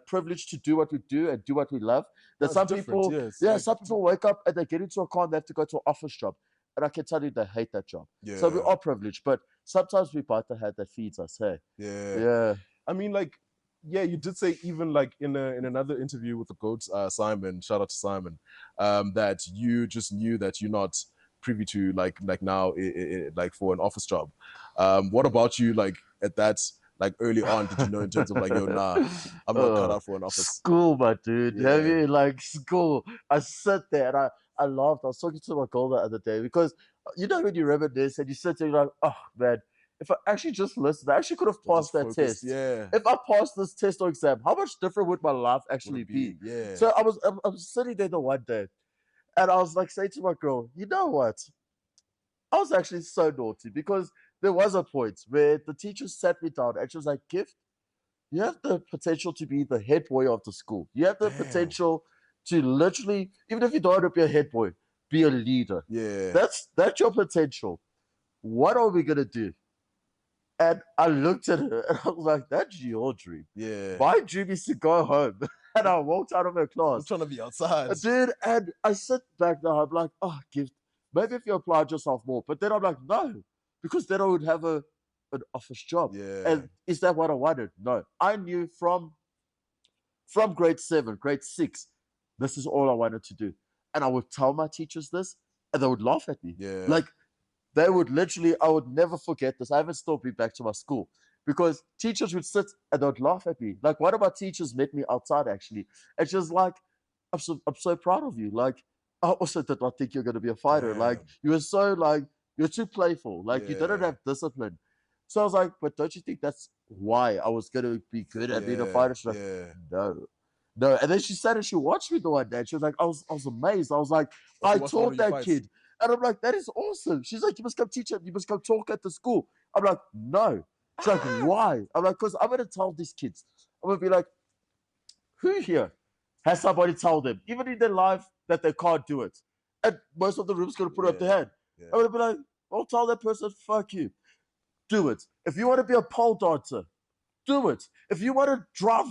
Speaker 3: privileged to do what we do and do what we love. That some people, some people wake up and they get into a car and they have to go to an office job. And I can tell you they hate that job. Yeah. So we are privileged, but sometimes we bite the hand that feeds us, hey? Yeah.
Speaker 2: I mean, like, you did say even like in another interview with the GOAT, Simon, shout out to Simon, that you just knew that you're not privy to like now like for an office job. What about you, like at that, like early on, did you know in terms of like, I'm not cut out for an office?
Speaker 3: School, my dude. Yeah. I mean, like school. I sit there and I laughed. I was talking to my girl the other day because when you reminisce and you sit there, you're like, oh man, if I actually just listened, I actually could have passed that test.
Speaker 2: Yeah.
Speaker 3: If I passed this test or exam, how much different would my life actually be?
Speaker 2: Yeah.
Speaker 3: So I was sitting there the one day and I was like saying to my girl, you know what? I was actually so naughty because there was a point where the teacher sat me down and she was like, Gift, you have the potential to be the head boy of the school. You have the potential to literally, even if you don't want to be a head boy, be a leader.
Speaker 2: Yeah.
Speaker 3: That's your potential. What are we going to do? And I looked at her and I was like, that's your dream.
Speaker 2: Yeah.
Speaker 3: My dream is to go home. And I walked out of her class.
Speaker 2: I'm trying to be outside.
Speaker 3: Dude, and I sit back now, I'm like, oh, Gift, maybe if you applied yourself more. But then I'm like, no, because then I would have an office job.
Speaker 2: Yeah.
Speaker 3: And is that what I wanted? No. I knew from from grade 7, grade 6, this is all I wanted to do. And I would tell my teachers this, and they would laugh at me.
Speaker 2: Yeah.
Speaker 3: Like, they would literally, I would never forget this. I haven't still been back to my school because teachers would sit and they would laugh at me. Like, one of my teachers met me outside, actually. And she was like, I'm so proud of you. Like, I also did not think you're going to be a fighter.
Speaker 2: Damn.
Speaker 3: Like, you were so, like, you're too playful. Like, you didn't
Speaker 2: Yeah.
Speaker 3: have discipline. So I was like, but don't you think that's why I was going to be good at being a fighter? She's like, no. And then she sat and she watched me the one day. She was like, I was amazed. I was like, I taught that kid. And I'm like, that is awesome. She's like, you must come teach him. You must come talk at the school. I'm like, no. She's like, why? I'm like, because I'm going to tell these kids. I'm going to be like, who here has somebody tell them, even in their life, that they can't do it? And most of the room's going to put up their hand.
Speaker 2: Yeah.
Speaker 3: I'm going to be like, I'll tell that person, fuck you. Do it. If you want to be a pole dancer, do it. If you want to drive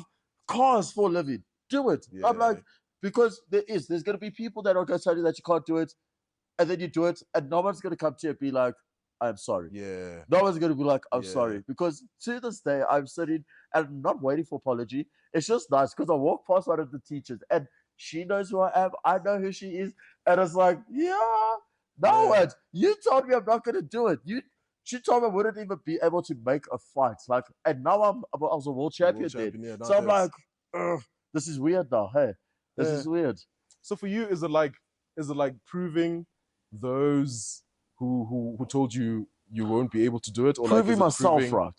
Speaker 3: cars for a living, do it.
Speaker 2: Yeah.
Speaker 3: I'm like, because there's going to be people that are going to tell you that you can't do it, and then you do it, and no one's going to come to you and be like, I'm sorry.
Speaker 2: Yeah.
Speaker 3: No one's going to be like, I'm sorry. Because to this day, I'm sitting and I'm not waiting for apology. It's just nice because I walk past one of the teachers and she knows who I am. I know who she is. And it's like, what? You told me I'm not going to do it. She told me I wouldn't even be able to make a fight. Like, and now I was a world champion then. So I'm like, this is weird now. Hey, this is weird.
Speaker 2: So for you, is it like proving those who told you won't be able to do it, or
Speaker 3: proving
Speaker 2: like
Speaker 3: myself right?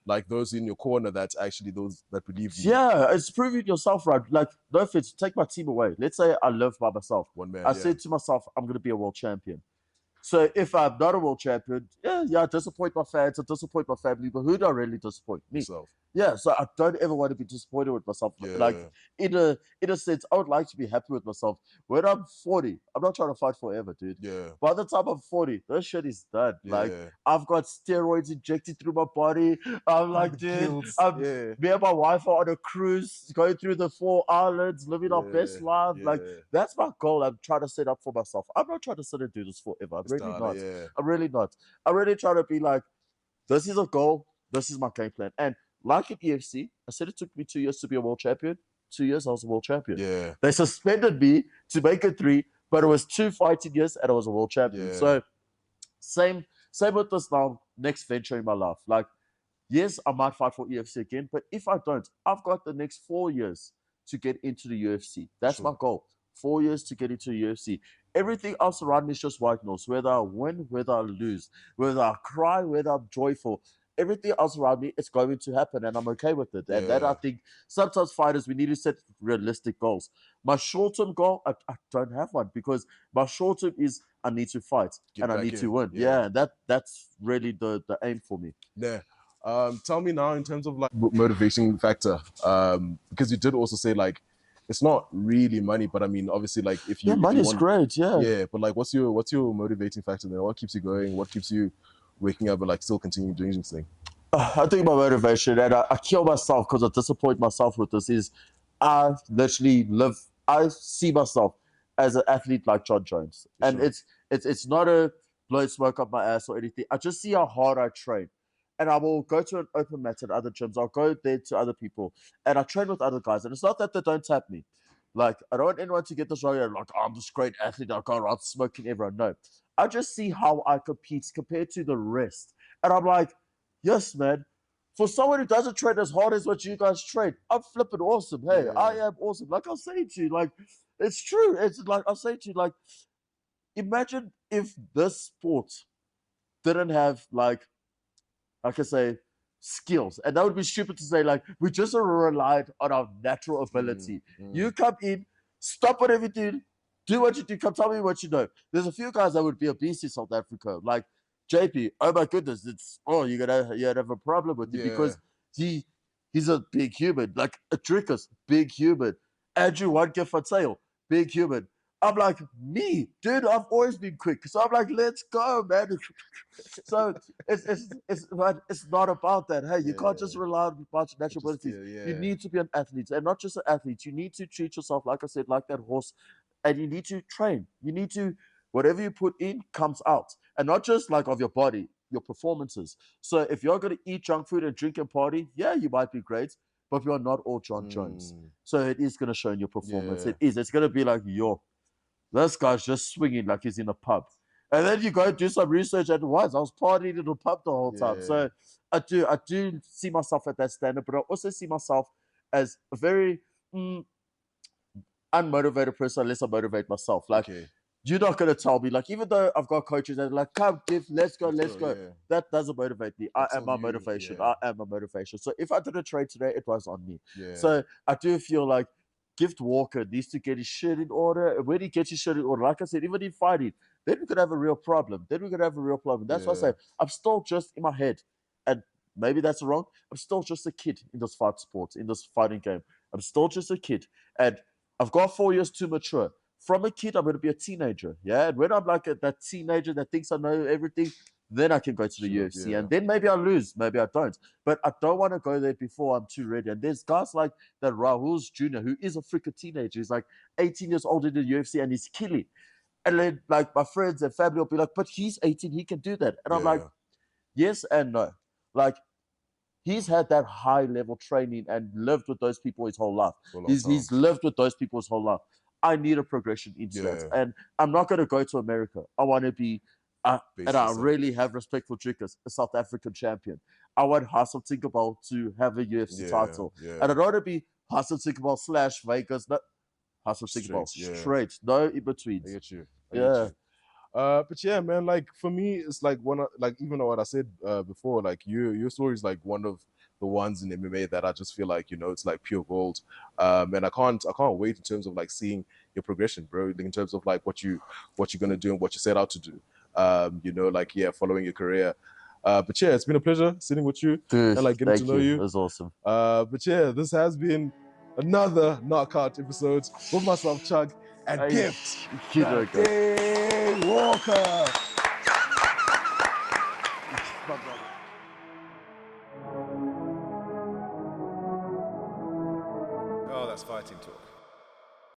Speaker 2: Like those in your corner that actually those that believe you.
Speaker 3: Yeah, it's proving yourself right. Like, no offense, take my team away. Let's say I live by myself.
Speaker 2: One man.
Speaker 3: I said to myself, I'm going to be a world champion. So if I'm not a world champion, I disappoint my fans, I disappoint my family, but who do I really disappoint? Me.
Speaker 2: Yourself.
Speaker 3: Yeah, so I don't ever want to be disappointed with myself.
Speaker 2: Yeah.
Speaker 3: Like, in a sense, I would like to be happy with myself. When I'm 40, I'm not trying to fight forever, dude.
Speaker 2: Yeah.
Speaker 3: By the time I'm 40, this shit is done.
Speaker 2: Yeah.
Speaker 3: Like, I've got steroids injected through my body. I'm like, dude, me and my wife are on a cruise, going through the 4 islands, living our best life. Like, that's my goal I'm trying to set up for myself. I'm not trying to sit and do this forever. I'm really not. I'm really not. I'm really trying to be like, this is a goal. This is my game plan. And like in EFC, I said it took me 2 years to be a world champion. 2 years, I was a world champion.
Speaker 2: Yeah.
Speaker 3: They suspended me to make it 3, but it was 2 fighting years and I was a world champion.
Speaker 2: Yeah.
Speaker 3: So same with this now, next venture in my life. Like, yes, I might fight for EFC again, but if I don't, I've got the next 4 years to get into the UFC. That's my goal. 4 years to get into the UFC. Everything else around me is just white noise. Whether I win, whether I lose, whether I cry, whether I'm joyful. Everything else around me, it's going to happen, and I'm okay with it. And that, I think, sometimes fighters, we need to set realistic goals. My short-term goal, I don't have one, because my short-term is I need to fight and I need to win. Yeah, that's really the aim for me.
Speaker 2: Yeah. Tell me now, in terms of like motivating factor, because you did also say like it's not really money, but I mean, obviously, like if you
Speaker 3: money is great,
Speaker 2: yeah. But like, what's your motivating factor then? What keeps you going? What keeps you waking up and like still continue doing this thing?
Speaker 3: I think my motivation, and I kill myself because I disappoint myself with this, is I see myself as an athlete like John Jones, and it's not a blow smoke up my ass or anything. I just see how hard I train. And I will go to an open mat at other gyms. I'll go there to other people. And I train with other guys. And it's not that they don't tap me. Like, I don't want anyone to get this wrong. Like, I'm this great athlete. I go around smoking everyone. No. I just see how I compete compared to the rest. And I'm like, yes, man. For someone who doesn't train as hard as what you guys train, I'm flipping awesome. Hey, I am awesome. Like I was saying to you, like, it's true. It's like I say to you, like, imagine if this sport didn't have, like I say, skills. And that would be stupid to say, like, we just relied on our natural ability. You come in, stop whatever you do, do what you do, come tell me what you know. There's a few guys that would be a beast in South Africa, like JP. Oh my goodness, you'd have a problem with him because he's a big human. Like a Trickus, big human. Andrew Wanke, big human. I'm like, me, dude, I've always been quick. So I'm like, let's go, man. So it's not about that. Hey, you can't just rely on a bunch of natural abilities. You need to be an athlete. And not just an athlete. You need to treat yourself, like I said, like that horse. And you need to train. You need to, whatever you put in comes out. And not just like of your body, your performances. So if you're going to eat junk food and drink and party, yeah, you might be great. but we are not all John Jones. So it is going to show in your performance.
Speaker 2: Yeah.
Speaker 3: It is. It's going to be like, yo, this guy's just swinging like he's in a pub. And then you go do some research and I was partying in a pub the whole time.
Speaker 2: Yeah.
Speaker 3: So I do see myself at that standard, but I also see myself as a very unmotivated person unless I motivate myself. Like, you're not going to tell me, like, even though I've got coaches that are like, come, let's go.
Speaker 2: Yeah.
Speaker 3: That doesn't motivate me. I am my
Speaker 2: you,
Speaker 3: motivation.
Speaker 2: yeah.
Speaker 3: I am my motivation. So if I didn't train today, it was on me.
Speaker 2: Yeah.
Speaker 3: So I do feel like Gift Walker needs to get his shit in order. And when he gets his shit in order, like I said, even in fighting, then we could have a real problem. That's why I say I'm still just in my head. And maybe that's wrong. I'm still just a kid in this fight sport, in this fighting game. I'm still just a kid. And I've got 4 years to mature. From a kid, I'm going to be a teenager. Yeah. And when I'm like that teenager that thinks I know everything, then I can go to the UFC.
Speaker 2: Yeah.
Speaker 3: And then maybe I lose, maybe I don't. But I don't want to go there before I'm too ready. And there's guys like that Rahul's Jr., who is a freaking teenager. He's like 18 years old in the UFC and he's killing. And then like my friends and family will be like, but he's 18, he can do that. And I'm like, yes and no. Like, he's had that high level training and lived with those people his whole life. He's lived with those people his whole life. I need a progression into that. And I'm not going to go to America. I want to be, and I really have respect for Tshuck, a South African champion. I want House of Tinkerbell to have a UFC title. And I don't want to be House of Tinkerbell / Vegas. No, House of Tinkerbell. Straight. No in between.
Speaker 2: I get you. But yeah, man, like for me, it's like even though what I said before, like your story is like one of the ones in MMA that I just feel like, you know, it's like pure gold. And I can't wait in terms of like seeing your progression, bro, in terms of like what you're gonna do and what you set out to do. You know, like following your career. But yeah, it's been a pleasure sitting with you and like getting to know you.
Speaker 3: It was awesome.
Speaker 2: But yeah, this has been another knockout episode with myself, Tshuck, and Gift Walker.
Speaker 5: Oh, that's fighting talk.